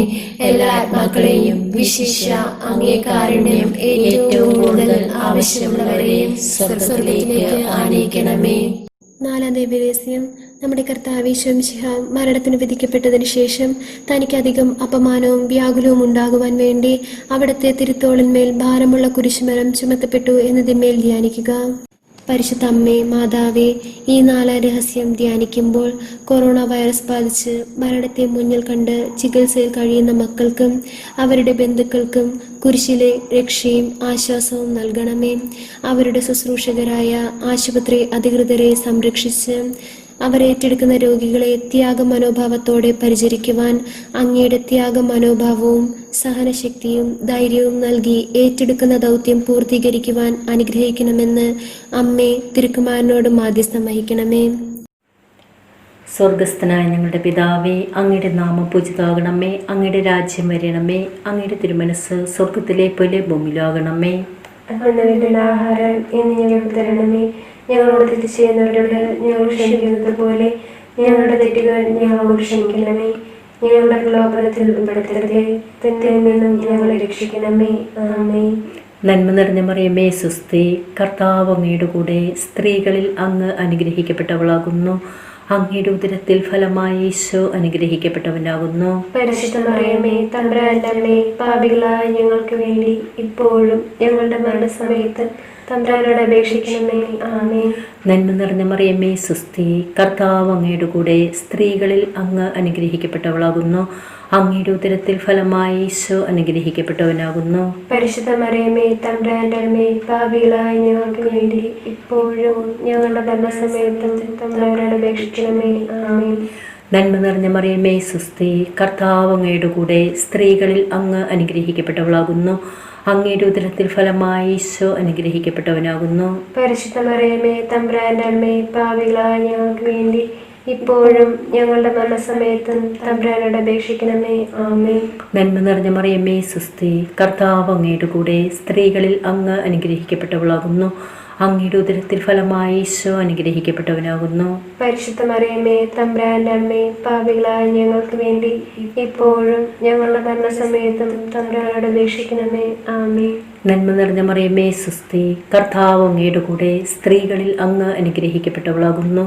എല്ലാ ആത്മാക്കളെയും വിശിഷ്യ അങ്ങേ കാരുണ്യം ഏറ്റവും കൂടുതൽ ആവശ്യമുള്ളവരെയും സ്വർഗ്ഗത്തിലേക്ക് ആനയിക്കണമേ. നാലാം ദിവ്യരഹസ്യം. നമ്മുടെ കർത്താവ് ഈശോ മിശിഹ മരണത്തിന് വിധിക്കപ്പെട്ടതിന് ശേഷം തനിക്കധികം അപമാനവും വ്യാകുലവും ഉണ്ടാകുവാൻ വേണ്ടി അവിടുത്തെ തിരുത്തോളിന്മേൽ ഭാരമുള്ള കുരിശുമരം ചുമത്തപ്പെട്ടു എന്നതിന്മേൽ ധ്യാനിക്കുക. പരിശുദ്ധ അമ്മേ, മാതാവേ, ഈ നാലാം രഹസ്യം ധ്യാനിക്കുമ്പോൾ കൊറോണ വൈറസ് ബാധിച്ച് മരണത്തെ മുന്നിൽ കണ്ട് ചികിത്സയിൽ കഴിയുന്ന മക്കൾക്കും അവരുടെ ബന്ധുക്കൾക്കും കുരിശിലെ രക്ഷയും ആശ്വാസവും നൽകണമേ. അവരുടെ ശുശ്രൂഷകരായ ആശുപത്രി അധികൃതരെ സംരക്ഷിച്ച് അവരേറ്റെടുക്കുന്ന രോഗികളെ ത്യാഗ മനോഭാവത്തോടെ പരിചരിക്കുവാൻ അങ്ങയുടെ ത്യാഗ മനോഭാവവും സഹനശക്തിയും ധൈര്യവും നൽകി ഏറ്റെടുക്കുന്ന ദൗത്യം പൂർത്തീകരിക്കുവാൻ അനുഗ്രഹിക്കണമെന്ന് അമ്മേ തിരുക്കുമാരനോട് മാധ്യസ്ഥം വഹിക്കണമേ. സ്വർഗസ്ഥനായ ഞങ്ങളുടെ പിതാവേ, അങ്ങയുടെ നാമം പൂജിതമാകണമേ. അങ്ങയുടെ രാജ്യം വരണമേ. അങ്ങയുടെ തിരുമനസ് സ്വർഗത്തിലെ പോലെ ഭൂമിയിലാകണമേ. ആഹാരം ഇന്ന് ഞങ്ങൾക്ക് തരണമേ. ഞങ്ങളോട് തെറ്റ് ചെയ്യുന്നവരോട് ഞങ്ങൾ ക്ഷമിക്കുന്നത് പോലെ ഞങ്ങളുടെ തെറ്റുകൾ ഞങ്ങളോട് ക്ഷമിക്കണമേ. ഞങ്ങളുടെ പ്രലോഭനത്തിൽ ഉൾപ്പെടുത്തരുതേ, തിന്മയിൽ നിന്നും ഞങ്ങളെ രക്ഷിക്കണമേ. ആമേൻ. നന്മ നിറഞ്ഞ മറിയമേ സ്വസ്തി, കർത്താവ് അങ്ങയുടെ കൂടെ സ്ത്രീകളിൽ അങ്ങ് അനുഗ്രഹിക്കപ്പെട്ടവളാകുന്നു. അങ്ങയുടെ ഉദരത്തിൽ ഫലമായി ഈശോ അനുഗ്രഹിക്കപ്പെട്ടവനാകുന്നു. പരിശുദ്ധ മറിയമേ തമ്പുരാന്റെ അമ്മേ, പാപികളായ ഞങ്ങൾക്ക് വേണ്ടി ഇപ്പോഴും ഞങ്ങളുടെ മരണസമയത്ത് തമ്പുരാനോട് അപേക്ഷിക്കണമേ. ആമേൻ. നന്മ നിറഞ്ഞ മറിയമേ സ്വസ്തി, കർത്താവ് അങ്ങയുടെ കൂടെ സ്ത്രീകളിൽ അങ്ങ് അനുഗ്രഹിക്കപ്പെട്ടവളാകുന്നു. അങ്ങയുടെ ഉദരത്തിൽ ഫലമായി ഈശോ അനുഗ്രഹിക്കപ്പെട്ടവനാകുന്നു. പരിശുദ്ധ മറിയമേ തമ്പുരാന്റെ അമ്മേ, പാപികളായ ഞങ്ങൾക്ക് വേണ്ടി ഇപ്പോഴും ഞങ്ങളുടെ മരണസമയത്തും തമ്പുരാനോട് അപേക്ഷിക്കണമേ. ആമേൻ. നന്മ നിറഞ്ഞ മറിയമേ സ്വസ്തി, കർത്താവ് അങ്ങയുടെ കൂടെ സ്ത്രീകളിൽ അങ്ങ് അനുഗ്രഹിക്കപ്പെട്ടവളാകുന്നു. അങ്ങയുടെ ഉദരത്തിൽ ഫലമായി ഈശോ അനുഗ്രഹിക്കപ്പെട്ടവനാകുന്നു. പരിശുദ്ധ മറിയമേ തമ്പുരാന്റെ അമ്മേ, പാപികളായ ഞങ്ങൾക്ക് വേണ്ടി ഇപ്പോഴും ഞങ്ങളുടെ മരണസമയത്തും തമ്പുരാനോട് അപേക്ഷിക്കണമേ. ആമേൻ. നന്മ നിറഞ്ഞ മറിയമേ സ്വസ്തി, കർത്താവ് അങ്ങയുടെ കൂടെ സ്ത്രീകളിൽ അങ്ങ് അനുഗ്രഹിക്കപ്പെട്ടവളാകുന്നു. അങ്ങയുടെ ഉദരത്തിൽ ഫലമായി ഈശോ അനുഗ്രഹിക്കപ്പെട്ടവനാകുന്നു. പരിശുദ്ധ മറിയമേ തമ്പുരാന്റെ അമ്മേ, പാപികളായ ഞങ്ങൾക്ക് വേണ്ടി ഇപ്പോഴും ഞങ്ങളുടെ മരണസമയത്തും തമ്പുരാനോട് അപേക്ഷിക്കണമേ. ആമേൻ. നന്മ നിറഞ്ഞ മറിയമേ സ്വസ്തി, കർത്താവ് അങ്ങയുടെ കൂടെ സ്ത്രീകളിൽ അങ്ങ് അനുഗ്രഹിക്കപ്പെട്ടവളാകുന്നു.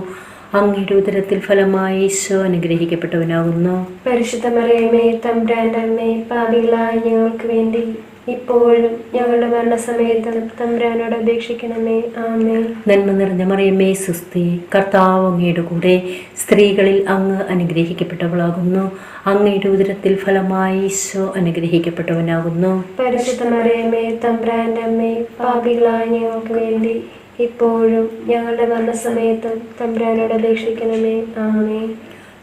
അങ്ങയുടെ ഉദരത്തിൽ ഫലമായി ഈശോ അനുഗ്രഹിക്കപ്പെട്ടവനാകുന്നു. പരിശുദ്ധ മറിയമേ തമ്പുരാന്റെ അമ്മേ, പാപികളായ ഞങ്ങൾക്ക് വേണ്ടി ഇപ്പോഴും ഞങ്ങളുടെ മരണസമയത്തും തമ്പുരാനോട് അപേക്ഷിക്കണമേ. ആമേൻ. നന്മ നിറഞ്ഞ മറിയമേ സുസ്തി, കർത്താവ് അങ്ങയുടെ കൂടെ, സ്ത്രീകളിൽ അങ്ങ് അനുഗ്രഹിക്കപ്പെട്ടവളാകുന്നു. അങ്ങയുടെ ഉദരത്തിൽ ഫലമായി ഈശോ അനുഗ്രഹിക്കപ്പെട്ടവനാകുന്നു. പരിശുദ്ധ മറിയമേ തമ്പുരാന്റെ അമ്മേ, പാപികളായ ഞങ്ങൾക്ക് വേണ്ടി ഇപ്പോഴും ഞങ്ങളുടെ മരണസമയത്തും തമ്പുരാനോട് അപേക്ഷിക്കണമേ. ആമേൻ.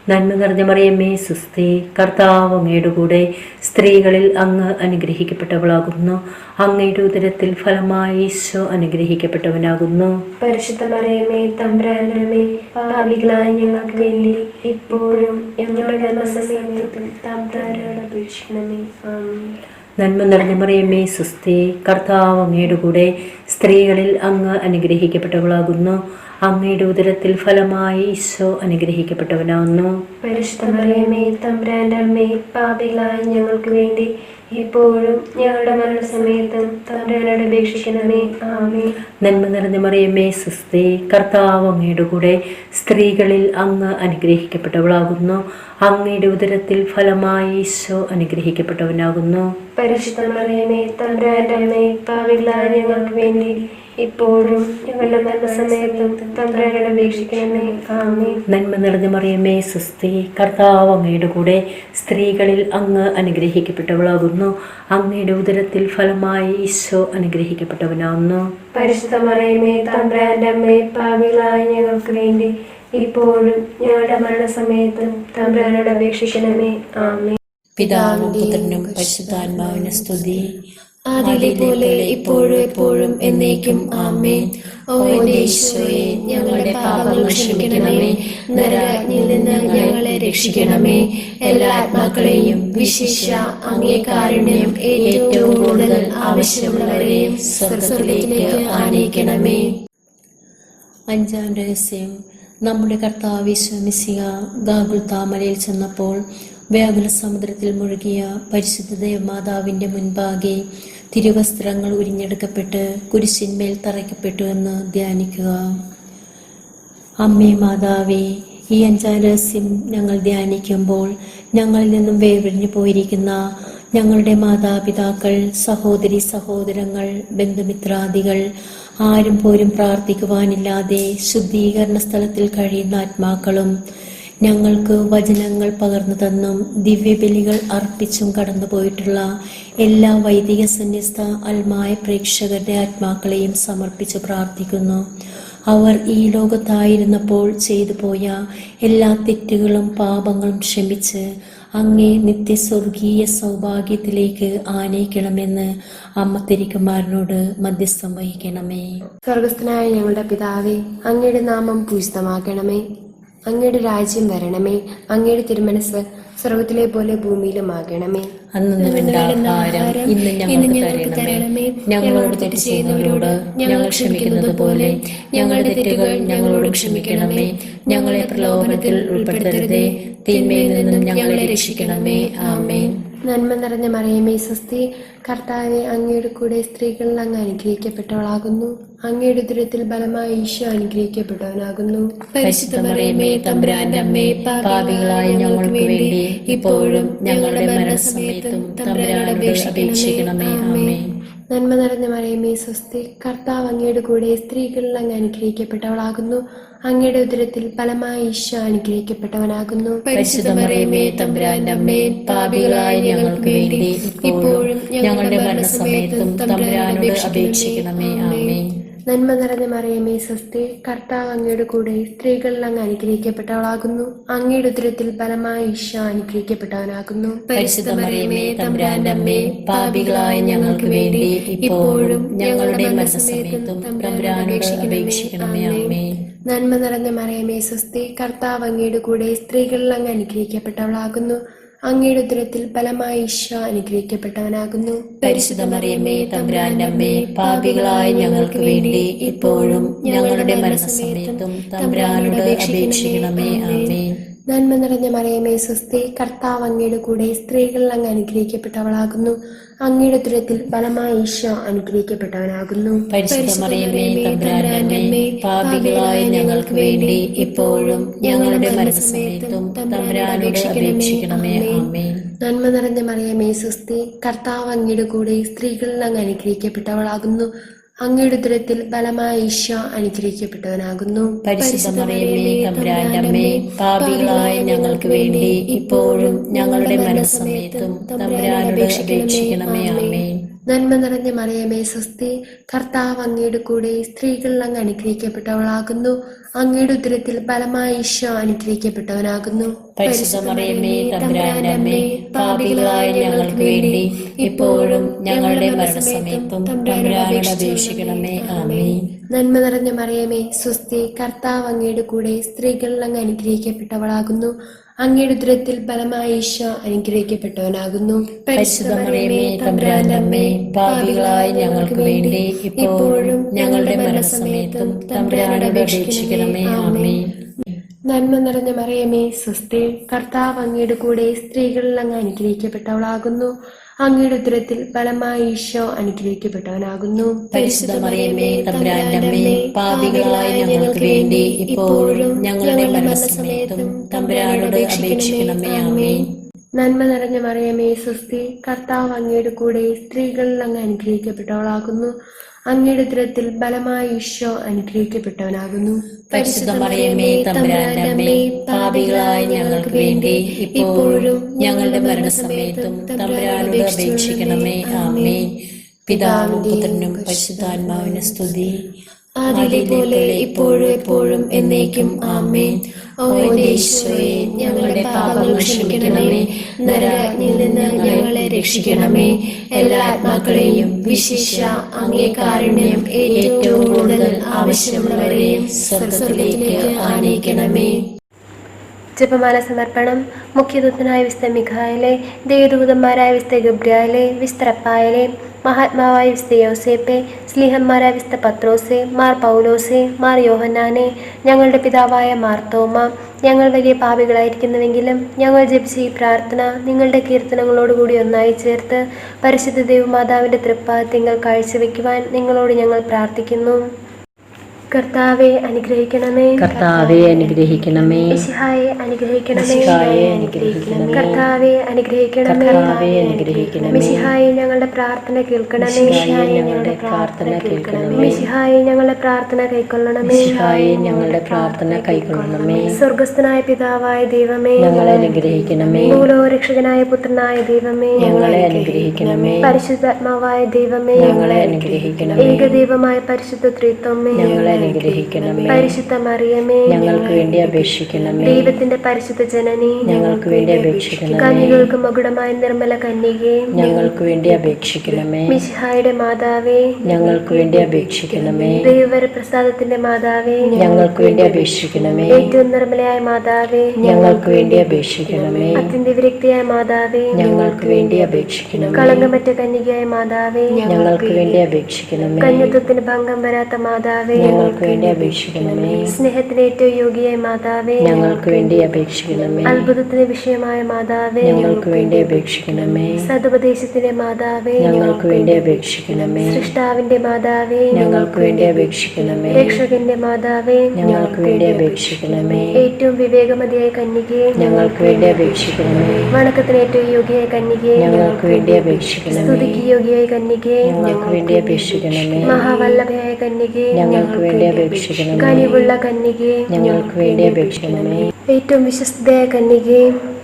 നന്മ നിറഞ്ഞ മറിയമേ സുസ്തി, കർത്താവ് അങ്ങയുടെ കൂടെ, സ്ത്രീകളിൽ അങ്ങ് അനുഗ്രഹിക്കപ്പെട്ടവളാകുന്നു. അങ്ങയുടെ ഉദരത്തിൽ ഫലമായി ഈശോ അനുഗ്രഹിക്കപ്പെട്ടവനാകുന്നു. പരിശുദ്ധ മറിയമേ തമ്പുരാന്റെ അമ്മേ, പാപികളായ ഞങ്ങൾക്ക് വേണ്ടി ഇപ്പോഴും ഞങ്ങളുടെ മരണസമയത്തും തമ്പുരാനോട് അപേക്ഷിക്കണമേ. ആമേൻ. നന്മ നിറഞ്ഞ മറിയമേ സുസ്തി, കർത്താവ് അങ്ങയുടെ കൂടെ, സ്ത്രീകളിൽ അങ്ങ് അനുഗ്രഹിക്കപ്പെട്ടവളാകുന്നു. അങ്ങയുടെ ഉദരത്തിൽ ഫലമായി ഈശോ അനുഗ്രഹിക്കപ്പെട്ടവനാകുന്നു. പരിശുദ്ധ മറിയമേ തമ്പുരാന്റെ അമ്മേ, പാപികളായ ഞങ്ങൾക്ക് വേണ്ടി ഇപ്പോഴും ഞങ്ങളുടെ മരണസമയത്തും തമ്പുരാനോട് അപേക്ഷിക്കണമേ. ആമേൻ. നന്മ നിറഞ്ഞ മറിയമേ സുസ്തി, കർത്താവ് അങ്ങയുടെ കൂടെ, സ്ത്രീകളിൽ അങ്ങ് അനുഗ്രഹിക്കപ്പെട്ടവളാകുന്നു. അങ്ങയുടെ ഉദരത്തിൽ ഫലമായി ഈശോ അനുഗ്രഹിക്കപ്പെട്ടവനാകുന്നു. പരിശുദ്ധ മറിയമേ തമ്പുരാന്റെ അമ്മേ, പാപികളായ ഞങ്ങൾക്ക് വേണ്ടി ഇപ്പോഴും ഞങ്ങളുടെ മരണസമയത്തും തമ്പുരാനോട് അപേക്ഷിക്കണമേ. ആമേൻ. നന്മ നിറഞ്ഞ മറിയമേ സുസ്തി, കർത്താവ് അങ്ങയുടെ കൂടെ, സ്ത്രീകളിൽ അങ്ങ് അനുഗ്രഹിക്കപ്പെട്ടവളാകുന്നു. അങ്ങയുടെ ഉദരത്തിൽ ഫലമായി ഈശോ അനുഗ്രഹിക്കപ്പെട്ടവനാകുന്നു. പരിശുദ്ധ മറിയമേ തമ്പുരാന്റെ അമ്മേ, പാപികളായ ഞങ്ങൾക്ക് വേണ്ടി ഇപ്പോഴും ഞങ്ങളുടെ മരണസമയത്തും തമ്പുരാനോട് അപേക്ഷിക്കണമേ. ആമേൻ. പിതാവിനും പുത്രനും പരിശുദ്ധാത്മാവിനും സ്തുതി. ആദിയിലെ പോലെ ഇപ്പോഴും എപ്പോഴും എന്നേക്കും. ആമേൻ. ഓ എന്റെ ഈശോയെ, ഞങ്ങളുടെ പാപങ്ങൾ ക്ഷമിക്കണമേ. നരകാഗ്നിയിൽ നിന്ന് ഞങ്ങളെ രക്ഷിക്കണമേ. എല്ലാ ആത്മാക്കളെയും വിശിഷ്യ അങ്ങേ കാരുണ്യം ഏറ്റവും കൂടുതൽ ആവശ്യമുള്ളവരെയും സ്വർഗ്ഗത്തിലേക്ക് ആനയിക്കണമേ. അഞ്ചാം രഹസ്യം. നമ്മുടെ കർത്താവ് ഈശോ മിശിഹ ഗാഗുൽത്താമലയിൽ ചെന്നപ്പോൾ വ്യാകുല സമുദ്രത്തിൽ മുഴുകിയ പരിശുദ്ധ ദേവമാതാവിൻ്റെ മുൻപാകെ തിരുവസ്ത്രങ്ങൾ ഉരിഞ്ഞെടുക്കപ്പെട്ട് കുരിശിന്മേൽ തറയ്ക്കപ്പെട്ടു എന്ന് ധ്യാനിക്കുക. അമ്മേ മാതാവേ, ഈ അഞ്ചാം രഹസ്യം ഞങ്ങൾ ധ്യാനിക്കുമ്പോൾ ഞങ്ങളിൽ നിന്നും വേർപിരിഞ്ഞു പോയിരിക്കുന്ന ഞങ്ങളുടെ മാതാപിതാക്കൾ, സഹോദരി സഹോദരങ്ങൾ, ബന്ധുമിത്രാദികൾ, ആരും പോലും പ്രാർത്ഥിക്കുവാനില്ലാതെ ശുദ്ധീകരണ സ്ഥലത്തിൽ കഴിയുന്ന ആത്മാക്കളും, ഞങ്ങൾക്ക് വചനങ്ങൾ പകർന്നു തന്നും ദിവ്യബലികൾ അർപ്പിച്ചും കടന്നുപോയിട്ടുള്ള എല്ലാ വൈദിക സന്യസ്ത അൽമായ പ്രേക്ഷകരുടെ ആത്മാക്കളെയും സമർപ്പിച്ച് പ്രാർത്ഥിക്കുന്നു. അവർ ഈ ലോകത്തായിരുന്നപ്പോൾ ചെയ്തു പോയ എല്ലാ തെറ്റുകളും പാപങ്ങളും ക്ഷമിച്ച് അങ്ങേ നിത്യസ്വർഗീയ സൗഭാഗ്യത്തിലേക്ക് ആനയിക്കണമെന്ന് അമ്മ തിരുക്കുമാരനോട് മധ്യസ്ഥം വഹിക്കണമേ. സ്വർഗസ്ഥനായ ഞങ്ങളുടെ പിതാവേ, അങ്ങയുടെ നാമം പൂജിതമാക്കണമേ. അങ്ങയുടെ രാജ്യം വരണമേ. അങ്ങയുടെ തിരുമനസ് സ്വർഗത്തിലെ പോലെ ഭൂമിയിലുമാകണമേ. അന്നു വേണ്ട ആഹാരം ഇന്ന് ഞങ്ങൾക്ക് തരണമേ. ഞങ്ങളോട് തെറ്റ് ചെയ്യുന്നവരോട് ഞങ്ങൾ ക്ഷമിക്കുന്നത് പോലെ ഞങ്ങളുടെ തെറ്റുകൾ ഞങ്ങളോട് ക്ഷമിക്കണമേ. ഞങ്ങളെ പ്രലോഭനത്തിൽ ഉൾപ്പെടുത്തരുതേ, തിന്മയിൽ നിന്നും ഞങ്ങളെ രക്ഷിക്കണമേ. ആമേൻ. നന്മ നിറഞ്ഞ മറിയമേ സ്വസ്തി, കർത്താവെ അങ്ങയുടെ കൂടെ സ്ത്രീകളിൽ അങ്ങ് അനുഗ്രഹിക്കപ്പെട്ടവളാകുന്നു. അങ്ങയുടെ ഉദരത്തിൽ ബലമായി ഈശോ അനുഗ്രഹിക്കപ്പെട്ടവനാകുന്നു. പരിശുദ്ധ മറിയമേ തമ്പുരാന്റെ അമ്മേ, പാപികളായ ഞങ്ങൾക്ക് വേണ്ടി ഇപ്പോഴും ഞങ്ങളുടെ മരണസമയത്തും തമ്പുരാനോട് അപേക്ഷിക്കണമേ. ആമേൻ. നന്മ നിറഞ്ഞ മറിയമേ സ്വസ്തി, കർത്താവ് അങ്ങയുടെ കൂടെ സ്ത്രീകളിൽ അങ്ങ് അനുഗ്രഹിക്കപ്പെട്ടവളാകുന്നു. അങ്ങയുടെ ഉദരത്തിൽ ഫലമായി ഈശോ അനുഗ്രഹിക്കപ്പെട്ടവനാകുന്നു. പരിശുദ്ധ മറിയമേ തമ്പുരാന്റെ അമ്മേ, പാപികളായ ഞങ്ങൾക്ക് വേണ്ടി ഇപ്പോഴും ഞങ്ങളുടെ മരണസമയത്തും തമ്പുരാനോട് അപേക്ഷിക്കണമേ. ആമേൻ. നന്മ നിറഞ്ഞ മറിയമേ സ്വസ്തി, കർത്താവ് അങ്ങയുടെ കൂടെ സ്ത്രീകളിൽ അങ്ങ് അനുഗ്രഹിക്കപ്പെട്ടവളാകുന്നു. അങ്ങയുടെ ഉദരത്തിൽ ഫലമായി ഈശോ അനുഗ്രഹിക്കപ്പെട്ടവനാകുന്നു. പരിശുദ്ധ മറിയമേ തമ്പുരാന്റെ അമ്മേ, പാപികളായ ഞങ്ങൾക്ക് വേണ്ടി ഇപ്പോഴും ഞങ്ങളുടെ മരണസമയത്തും തമ്പുരാനോട് അപേക്ഷിക്കണമേ. ആമേൻ. നന്മ നിറഞ്ഞ മറിയമേ സ്വസ്തി, കർത്താവ് അങ്ങയുടെ കൂടെ സ്ത്രീകളിൽ അങ്ങ് അനുഗ്രഹിക്കപ്പെട്ടവളാകുന്നു. അങ്ങയുടെ ഉദരത്തിൽ ഫലമായി ഈശോ അനുഗ്രഹിക്കപ്പെട്ടവനാകുന്നു. പരിശുദ്ധ മറിയമേ തമ്പുരാന്റെ അമ്മേ, പാപികളായ ഞങ്ങൾക്ക് വേണ്ടി ഇപ്പോഴും ഞങ്ങളുടെ മരണസമയത്തും തമ്പുരാനോട് അപേക്ഷിക്കണമേ. ആമേൻ. നന്മ നിറഞ്ഞ മറിയമേ സ്വസ്തി, കർത്താവ് അങ്ങയുടെ കൂടെ സ്ത്രീകളിൽ അങ്ങ് അനുഗ്രഹിക്കപ്പെട്ടവളാകുന്നു. അങ്ങയുടെ ഉദരത്തിൽ ഫലമായ ഈശോ അനുഗ്രഹിക്കപ്പെട്ടവനാകുന്നു. പരിശുദ്ധ മറിയമേ തമ്പുരാന്റെ അമ്മേ, പാപികളായ ഞങ്ങൾക്ക് വേണ്ടി ഇപ്പോഴും ഞങ്ങളുടെ മരണസമയത്തും തമ്പുരാനോട് അപേക്ഷിക്കണമേ. ആമേൻ. നന്മ നിറഞ്ഞ മറിയമേ സ്വസ്തി, കർത്താവ് അങ്ങയുടെ കൂടെ സ്ത്രീകളിൽ അങ്ങ് അനുഗ്രഹിക്കപ്പെട്ടവളാകുന്നു. അങ്ങയുടെ ഉദരത്തിൽ ഫലമായ ഈശോ അനുഗ്രഹിക്കപ്പെട്ടവനാകുന്നു. പരിശുദ്ധ മറിയമേ തമ്പുരാന്റെ അമ്മേ, പാപികളായ ഞങ്ങൾക്ക് വേണ്ടി ഇപ്പോഴും ഞങ്ങളുടെ മരണസമയത്തും തമ്പുരാനോട് അപേക്ഷിക്കണമേ. ആമേൻ. നന്മ നിറഞ്ഞ മറിയമേ സ്വസ്തി, കർത്താവ് അങ്ങയുടെ കൂടെ സ്ത്രീകളിൽ അങ്ങ് അനുഗ്രഹിക്കപ്പെട്ടവളാകുന്നു. അങ്ങയുടെ ഉദരത്തിൽ ഫലമായ ഈശോ അനുഗ്രഹിക്കപ്പെട്ടവനാകുന്നു. പരിശുദ്ധ മറിയമേ തമ്പുരാന്റെ അമ്മേ, പാപികളായ ഞങ്ങൾക്ക് വേണ്ടി ഇപ്പോഴും ഞങ്ങളുടെ മരണസമയത്തും തമ്പുരാനോട് അപേക്ഷിക്കണമേ. ആമേൻ. നന്മ നിറഞ്ഞ മറിയമേ സ്വസ്തി, കർത്താവ് അങ്ങയുടെ കൂടെ സ്ത്രീകളിൽ അങ്ങ് അനുഗ്രഹിക്കപ്പെട്ടവളാകുന്നു. അങ്ങയുടെ ഉദരത്തിൽ ഫലമായ ഈശോ അനുഗ്രഹിക്കപ്പെട്ടവനാകുന്നു. പരിശുദ്ധ മറിയമേ തമ്പുരാന്റെ അമ്മേ, പാപികളായ ഞങ്ങൾക്ക് വേണ്ടി ഇപ്പോഴും ഞങ്ങളുടെ മരണസമയത്തും തമ്പുരാനോട് അപേക്ഷിക്കണമേ. ആമേൻ. നന്മ നിറഞ്ഞ മറിയമേ സ്വസ്തി, കർത്താവ് അങ്ങയുടെ കൂടെ സ്ത്രീകളിൽ അങ്ങ് അനുഗ്രഹിക്കപ്പെട്ടവളാകുന്നു. അങ്ങയുടെ ഉദരത്തിൽ ഫലമായ ഈശോ അനുഗ്രഹിക്കപ്പെട്ടവനാകുന്നു. പരിശുദ്ധ മറിയമേ തമ്പുരാന്റെ അമ്മേ, പാപികളായ ഞങ്ങൾക്ക് വേണ്ടി ഇപ്പോഴും ഞങ്ങളുടെ മരണസമയത്തും തമ്പുരാനോട് അപേക്ഷിക്കണമേ. ആമേൻ. നന്മ നിറഞ്ഞ മറിയമേ സ്വസ്തി, കർത്താവ് അങ്ങയുടെ കൂടെ സ്ത്രീകളിൽ അങ്ങ് അനുഗ്രഹിക്കപ്പെട്ടവളാകുന്നു. അങ്ങയുടെ ഉദരത്തിൽ ഫലമായ ഈശോ അനുഗ്രഹിക്കപ്പെട്ടവനാകുന്നു. പരിശുദ്ധ മറിയമേ തമ്പുരാന്റെ അമ്മേ, പാപികളായ ഞങ്ങൾക്ക് വേണ്ടി ഇപ്പോഴും ഞങ്ങളുടെ മരണസമയത്തും തമ്പുരാനോട് അപേക്ഷിക്കണമേ. ആമേൻ. പിതാവിനും പുത്രനും പരിശുദ്ധാത്മാവിനും സ്തുതി, ആദിയിലെ പോലെ ഇപ്പോഴും എപ്പോഴും എന്നേക്കും. ആമേൻ. ഓ യേശുവേ, ഞങ്ങളുടെ പാപങ്ങൾ ക്ഷമിക്കണമേ. നരകത്തിൽ നിന്ന് ഞങ്ങളെ രക്ഷിക്കണമേ. എല്ലാ ആത്മാക്കളെയും വിശിഷ്യ അങ്ങേ കാരുണ്യം ഏറ്റവും കൂടുതൽ ആവശ്യമുള്ളവരെയും സ്വർഗ്ഗത്തിലേക്ക് ആനയിക്കണമേ. ജപമാല സമർപ്പണം. മുഖ്യദൂതനായ വിശുദ്ധ മിഖായേലേ, ദേവദൂതന്മാരായ വിശുദ്ധ ഗബ്രിയേലേ, വിശുദ്ധ റഫായേലേ, മഹാത്മാവായ വിശുദ്ധ യോസേപ്പേ, സ്ലീഹന്മാരായ വിശുദ്ധ പത്രോസേ, മാർ പൗലോസേ, മാർ യോഹന്നാനെ, ഞങ്ങളുടെ പിതാവായ മാർത്തോമ, ഞങ്ങൾ വലിയ പാപികളായിരിക്കുന്നുവെങ്കിലും ഞങ്ങൾ ജപിച്ച ഈ പ്രാർത്ഥന നിങ്ങളുടെ കീർത്തനങ്ങളോടുകൂടി ഒന്നായി ചേർത്ത് പരിശുദ്ധ ദൈവമാതാവിൻ്റെ തൃപ്പാദത്തിൽ കാഴ്ചവെക്കുവാൻ നിങ്ങളോട് ഞങ്ങൾ പ്രാർത്ഥിക്കുന്നു. കർത്താവെ അനുഗ്രഹിക്കണമേ. കർത്താവെ അനുഗ്രഹിക്കണമേ. മിശിഹായെ അനുഗ്രഹിക്കണമേ. മിശിഹായെ അനുഗ്രഹിക്കണമേ. കർത്താവെ അനുഗ്രഹിക്കണമേ. കർത്താവെ അനുഗ്രഹിക്കണമേ. മിശിഹായെ ഞങ്ങളുടെ പ്രാർത്ഥന കേൾക്കണമേ. മിശിഹായെ ഞങ്ങളുടെ പ്രാർത്ഥന കേൾക്കണമേ. മിശിഹായെ ഞങ്ങളുടെ പ്രാർത്ഥന കൈക്കൊള്ളണമേ. മിശിഹായെ ഞങ്ങളുടെ പ്രാർത്ഥന കൈക്കൊള്ളണമേ. സ്വർഗ്ഗസ്ഥനായ പിതാവായ ദൈവമേ, ഞങ്ങളെ അനുഗ്രഹിക്കണമേ. മൂലരക്ഷകനായ പുത്രനായ ദൈവമേ, ഞങ്ങളെ അനുഗ്രഹിക്കണമേ. പരിശുദ്ധാത്മാവായ ദൈവമേ, ഞങ്ങളെ അനുഗ്രഹിക്കണമേ. ഏകദൈവമായ പരിശുദ്ധ ത്രിത്വമേ, ഞങ്ങളെ അനുഗ്രഹിക്കണമേ. പരിശുദ്ധ മറിയമേ, ഞങ്ങൾക്ക് വേണ്ടി അപേക്ഷിക്കണമേ. ദൈവത്തിന്റെ പരിശുദ്ധ ജനനി, ഞങ്ങൾക്ക് വേണ്ടി അപേക്ഷിക്കണമേ. കന്യകൾക്ക് മകുടമായ നിർമ്മല കന്യകേ, ഞങ്ങൾക്ക് വേണ്ടി അപേക്ഷിക്കണമേ. മിശിഹായുടെ മാതാവേ, ഞങ്ങൾക്ക് വേണ്ടി അപേക്ഷിക്കണമേ. ദൈവവര പ്രസാദത്തിന്റെ മാതാവേ, ഞങ്ങൾക്ക് വേണ്ടി അപേക്ഷിക്കണമേ. ഏറ്റവും നിർമ്മലയായ മാതാവേ, ഞങ്ങൾക്ക് വേണ്ടി അപേക്ഷിക്കണമേ. അത്യന്ത വിരക്തിയായ മാതാവേ, ഞങ്ങൾക്ക് വേണ്ടി അപേക്ഷിക്കണമേ. കളങ്കമറ്റ കന്യകയായ മാതാവേ, ഞങ്ങൾക്ക് വേണ്ടി അപേക്ഷിക്കണമേ. കന്യത്വത്തിന് ഭംഗം വരാത്ത മാതാവേ, ഞങ്ങൾക്ക് വേണ്ടി അപേക്ഷിക്കണമേ. സ്നേഹത്തിന് ഏറ്റവും യോഗ്യയായ മാതാവേ, ഞങ്ങൾക്ക് വേണ്ടി അപേക്ഷിക്കണമേ. അത്ഭുതത്തിന് വിഷയമായ മാതാവേ, ഞങ്ങൾക്ക് വേണ്ടി അപേക്ഷിക്കണമേ. സതുപദേശത്തിന്റെ മാതാവേ, ഞങ്ങൾക്ക് വേണ്ടി അപേക്ഷിക്കണമേ. സൃഷ്ടാവിന്റെ മാതാവേ, ഞങ്ങൾക്ക് വേണ്ടി അപേക്ഷിക്കണമേ. രക്ഷകന്റെ മാതാവേ, ഞങ്ങൾക്ക് വേണ്ടി അപേക്ഷിക്കണമേ. ഏറ്റവും വിവേകമതിയായ കന്യകേ, ഞങ്ങൾക്ക് വേണ്ടി അപേക്ഷിക്കണമേ. വണക്കത്തിന് ഏറ്റവും യോഗ്യയായ കന്യകേ, ഞങ്ങൾക്ക് വേണ്ടി അപേക്ഷിക്കണമേ. സ്തുതിക്ക് യോഗ്യയായ കന്യകേ, ഞങ്ങൾക്ക് വേണ്ടി അപേക്ഷിക്കണമേ. മഹാവല്ലഭയായ കന്യകേ, ഞങ്ങൾക്ക് വേണ്ടി അപേക്ഷിക്കണമേ. കനിവുള്ള കന്യകേ, ഞങ്ങൾക്ക് വേണ്ടി അപേക്ഷിക്കണമേ. ഏറ്റവും വിശ്വസ്തയായ കന്യകേ,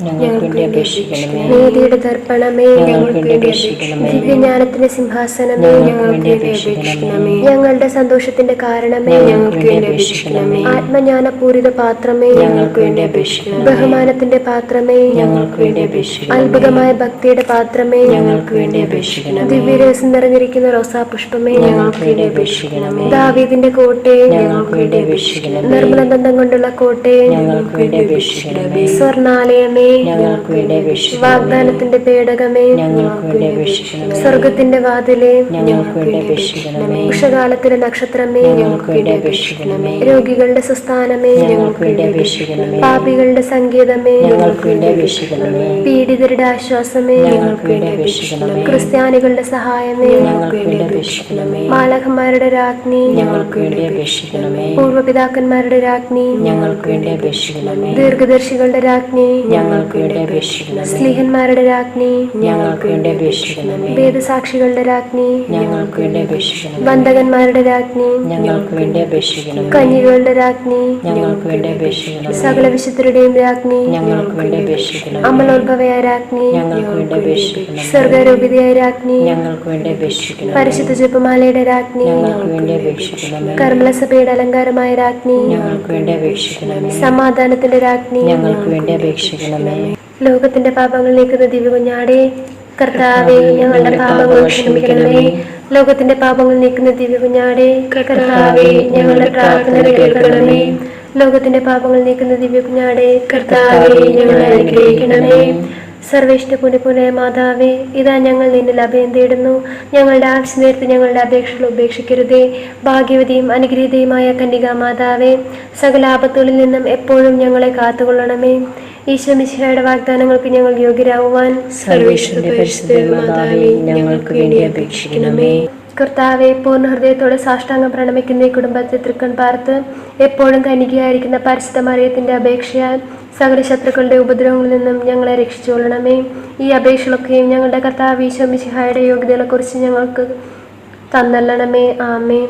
ഞങ്ങൾക്ക് വേണ്ടി അപേക്ഷിക്കണമേ. നീതിയുടെ ദർപ്പണമേ, ഞങ്ങൾക്ക് വേണ്ടി അപേക്ഷിക്കണമേ. ദിവ്യജ്ഞാനത്തിന്റെ സിംഹാസനമേ, ഞങ്ങൾക്ക് വേണ്ടി അപേക്ഷിക്കണമേ. ഞങ്ങളുടെ സന്തോഷത്തിന്റെ കാരണമേ, ഞങ്ങൾക്ക് വേണ്ടി അപേക്ഷിക്കണമേ. ആത്മജ്ഞാനപൂരിത പാത്രമേ, ഞങ്ങൾക്ക് വേണ്ടി അപേക്ഷിക്കണമേ. ബഹുമാനത്തിന്റെ പാത്രമേ, ഞങ്ങൾക്ക് വേണ്ടി അപേക്ഷിക്കണമേ. അത്ഭുതമായ ഭക്തിയുടെ പാത്രമേ, ഞങ്ങൾക്ക് വേണ്ടി അപേക്ഷിക്കണമേ. ദിവ്യരസം നിറഞ്ഞിരിക്കുന്ന റോസാ പുഷ്പമേ, ഞങ്ങൾക്ക് വേണ്ടി അപേക്ഷിക്കണമേ. ദാവീദിന്റെ കോട്ട കോട്ടെ, ഞങ്ങൾക്ക് വേണ്ടി അപേക്ഷിക്കണമേ. നിർമ്മല ബന്ധം കൊണ്ടുള്ള കോട്ടെ, ഞങ്ങൾക്ക് വേണ്ടി അപേക്ഷിക്കണമേ. സ്വർണാലയമേ, ഞങ്ങൾക്ക് വേണ്ടി അപേക്ഷിക്കണമേ. വാഗ്ദാനത്തിന്റെ പേടകമേ, ഞങ്ങൾക്ക് വേണ്ടി അപേക്ഷിക്കണമേ. സ്വർഗത്തിന്റെ വാതിലേ, ഞങ്ങൾക്ക് വേണ്ടി അപേക്ഷിക്കണമേ. ഉഷകാലത്തിലെ നക്ഷത്രമേ, ഞങ്ങൾക്ക് വേണ്ടി അപേക്ഷിക്കണമേ. രോഗികളുടെ സുസ്ഥാനമേ, ഞങ്ങൾക്ക് വേണ്ടി അപേക്ഷിക്കണമേ. പാപികളുടെ സങ്കേതമേ, ഞങ്ങൾക്ക് വേണ്ടി അപേക്ഷിക്കണമേ. പീഡിതരുടെ ആശ്വാസമേ, ഞങ്ങൾക്ക് വേണ്ടി അപേക്ഷിക്കണമേ. ക്രിസ്ത്യാനികളുടെ സഹായമേ, ഞങ്ങൾക്ക് വേണ്ടി അപേക്ഷിക്കണമേ. മാലാഖമാരുടെ രാജ്ഞി, ഞങ്ങൾക്ക് വേണ്ടി അപേക്ഷിക്കണമേ. പൂർവ്വപിതാക്കന്മാരുടെ രാജ്ഞി, ഞങ്ങൾക്ക് വേണ്ടി അപേക്ഷിക്കണമേ. ദീർഘദർശികളുടെ രാജ്ഞി, ഞങ്ങൾക്ക് വേണ്ടി അപേക്ഷിക്കണമേ. സ്ലീഹന്മാരുടെ രാജ്ഞി, ഞങ്ങൾക്ക് വേണ്ടി അപേക്ഷിക്കണമേ. വേദസാക്ഷികളുടെ രാജ്ഞി, ഞങ്ങൾക്ക് വേണ്ടി അപേക്ഷിക്കണമേ. ബന്ധകന്മാരുടെ രാജ്ഞി, ഞങ്ങൾക്ക് വേണ്ടി അപേക്ഷിക്കണമേ. കന്യകളുടെ രാജ്ഞി, ഞങ്ങൾക്ക് വേണ്ടി അപേക്ഷിക്കണമേ. സകല വിശുദ്ധരുടെയും രാജ്ഞി, ഞങ്ങൾക്ക് വേണ്ടി അപേക്ഷിക്കണമേ. അമലോത്ഭവയായ രാജ്ഞി, ഞങ്ങൾക്ക് വേണ്ടി അപേക്ഷിക്കണമേ. സ്വർഗാരോപിതയായ രാജ്ഞി, ഞങ്ങൾക്ക് വേണ്ടി അപേക്ഷിക്കണമേ. പരിശുദ്ധ ജപമാലയുടെ രാജ്ഞി, ഞങ്ങൾക്ക് വേണ്ടി അപേക്ഷിക്കണമേ. കർമ്മലസഭയുടെ അലങ്കാരമായ രാജ്ഞി, ഞങ്ങൾക്ക് വേണ്ടി അപേക്ഷിക്കണമേ. സമാധാനത്തിന്റെ രാജ്ഞി, ഞങ്ങൾക്ക് വേണ്ടി അപേക്ഷിക്കണമേ. ലോകത്തിന്റെ പാപങ്ങൾ നീക്കുന്ന ദിവ്യകുഞ്ഞാടേ, കർത്താവേ ഞങ്ങളുടെ പാപങ്ങൾ ക്ഷമിക്കണമേ. ലോകത്തിന്റെ പാപങ്ങൾ നീക്കുന്ന ദിവ്യകുഞ്ഞാടേ, കർത്താവേ ഞങ്ങളുടെ പ്രാർത്ഥന കേൾക്കണമേ. ലോകത്തിന്റെ പാപങ്ങൾ നീക്കുന്ന ദിവ്യകുഞ്ഞാടേ, കർത്താവേ ഞങ്ങളെ അനുഗ്രഹിക്കണമേ. സർവേഷ്ഠ പുണ്യപൂർണ്ണ മാതാവേ, ഇതാ ഞങ്ങൾ നിന്നിൽ അഭയം തേടുന്നു. ഞങ്ങളുടെ ആവശ്യ നേരത്ത് ഞങ്ങളുടെ അപേക്ഷകൾ ഉപേക്ഷിക്കരുതേ. ഭാഗ്യവതിയും അനുഗ്രഹീതയുമായ കന്യകാ മാതാവേ, സകല ആപത്തുകളിൽ നിന്നും എപ്പോഴും ഞങ്ങളെ കാത്തുകൊള്ളണമേ. ഈശോ മിശിഹായുടെ വാഗ്ദാനങ്ങൾക്ക് ഞങ്ങൾ യോഗ്യരാകുവാൻ സർവേശ്വരന്റെ പരിശുദ്ധ മാതാവേ, ഞങ്ങൾക്ക് വേണ്ടി അപേക്ഷിക്കണമേ. കർത്താവെ, പൂർണ്ണ ഹൃദയത്തോടെ സാഷ്ടാംഗം പ്രണമിക്കുന്ന ഈ കുടുംബത്തെ തൃക്കൺ പാർത്ത് എപ്പോഴും കനികയായിരിക്കുന്ന പരിശുദ്ധ മറിയത്തിന്റെ അപേക്ഷയാൽ സകല ശത്രുക്കളുടെ ഉപദ്രവങ്ങളിൽ നിന്നും ഞങ്ങളെ രക്ഷിച്ചുകൊള്ളണമേ. ഈ അപേക്ഷകളൊക്കെയും ഞങ്ങളുടെ കർത്താവ് ഈശോ മിശിഹായുടെ യോഗ്യതകളെക്കുറിച്ച് ഞങ്ങൾക്ക് തന്നല്ലണമേ. ആമേൻ.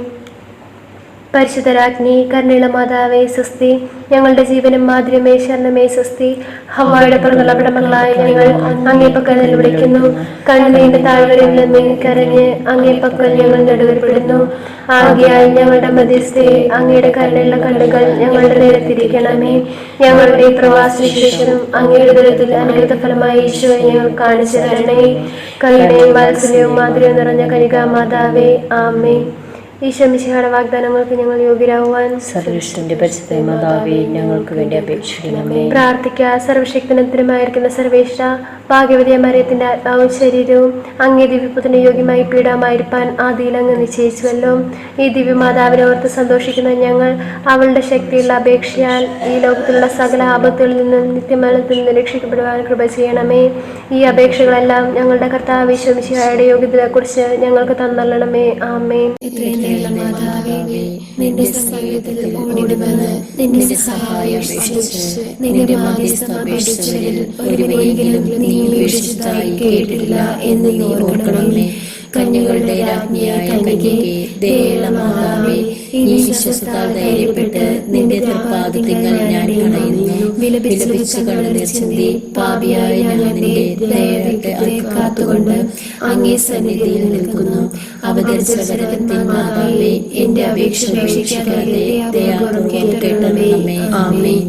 പരിശുദ്ധ രാജ്ഞി, കരുണയുള്ള മാതാവേ സ്വസ്തി. ഞങ്ങളുടെ ജീവനും മാധുര്യമേ ശരണമേ സ്വസ്തി. ഹവ്വായുടെ പ്രബലപടമകളായ ഞങ്ങൾ അങ്ങേ പക്കൽ വിളിക്കുന്നു. കണ്ണുനീന്റെ താഴ്വരയിൽ നിന്ന് കരഞ്ഞ് അങ്ങേ പക്കൽ ഞങ്ങൾ നെടുവേർപ്പെടുന്നു. ആകയാൽ ഞങ്ങളുടെ മധ്യസ്ഥയെ അങ്ങയുടെ കരുണയുള്ള കണ്ണുകൾ ഞങ്ങളുടെ നേരെ തിരിക്കണമേ. ഞങ്ങളുടെ പ്രവാസവിശേഷനും അങ്ങയുടെ ദുരിതത്തിൽ അനുഗ്രഹ ഫലമായി ഈശോയെ ഞങ്ങൾ കാണിച്ചു തരണേ. കരുണയും വാത്സല്യവും മാധുര്യവും നിറഞ്ഞ കനികാ മാതാവേ, ആമേൻ. ഈശോ മിശിഹായുടെ വാഗ്ദാനങ്ങൾക്ക് ഞങ്ങൾ യോഗ്യരാകുവാൻ സർവേശ്വരന്റെ പരിശുദ്ധ മാതാവേ, ഞങ്ങൾക്ക് വേണ്ടി അപേക്ഷിക്കണമേ. പ്രാർത്ഥിക്കുക. സർവശക്തനത്തിനുമായിരിക്കുന്ന സർവേശ്വര, ഭാഗ്യവതിയ മറിയത്തിന്റെ ആത്മാവും ശരീരവും അങ്ങേ ദിവ്യപുത്രന് യോഗ്യമായി പീഡാമായിരിക്കാൻ ആദിയിൽ അങ്ങ് നിശ്ചയിച്ചുവല്ലോ. ഈ ദിവ്യമാതാവിനെ ഓർത്ത് സന്തോഷിക്കുന്ന ഞങ്ങൾ അവളുടെ ശക്തിയുള്ള അപേക്ഷയാൽ ഈ ലോകത്തിലുള്ള സകല ആപത്തുകളിൽ നിന്നും നിത്യമരണത്തിൽ നിന്ന് രക്ഷിക്കപ്പെടുവാൻ കൃപ ചെയ്യണമേ. ഈ അപേക്ഷകളെല്ലാം ഞങ്ങളുടെ കർത്താവ് ഈശോ മിശിഹായുടെ യോഗ്യതയെക്കുറിച്ച് ഞങ്ങൾക്ക് തന്നള്ളണമേ. ആമേൻ. മാതാവേ, നിന്റെ സങ്കേതത്തിൽ ഓടിവന്ന് നിന്റെ സഹായം അപേക്ഷിച്ച് നിന്റെ മാധ്യസ്ഥം അപേക്ഷിച്ചവരിൽ ഒരുവനെങ്കിലും നീ ഉപേക്ഷിച്ചതായി കേട്ടിട്ടില്ല എന്ന് നീ ഓർക്കണമേ. കന്യകളുടെ രാജ്ഞിയായ കന്യകേ, ദയയുള്ള മാതാവേ, ഈ വിശ്വാസത്താൽ ധൈര്യപ്പെട്ട് നിന്റെ തൃപ്പാദത്തിങ്കൽ ഞാൻ അണയുന്നു. വിലപിച്ച് കണ്ണുനീർ ചിന്തി പാപിയായ ഞങ്ങൾ നിന്റെ ദയയുടെ കാത്തുകൊണ്ട് അങ്ങേ സന്നിധിയിൽ നിൽക്കുന്നു. അവതരിച്ച വരവത്തിൻ മാതാവേ, എന്റെ അപേക്ഷ ഉപേക്ഷിക്കാതെ ദയാപൂർവ്വം കേൾക്കണമേ. ആമേൻ.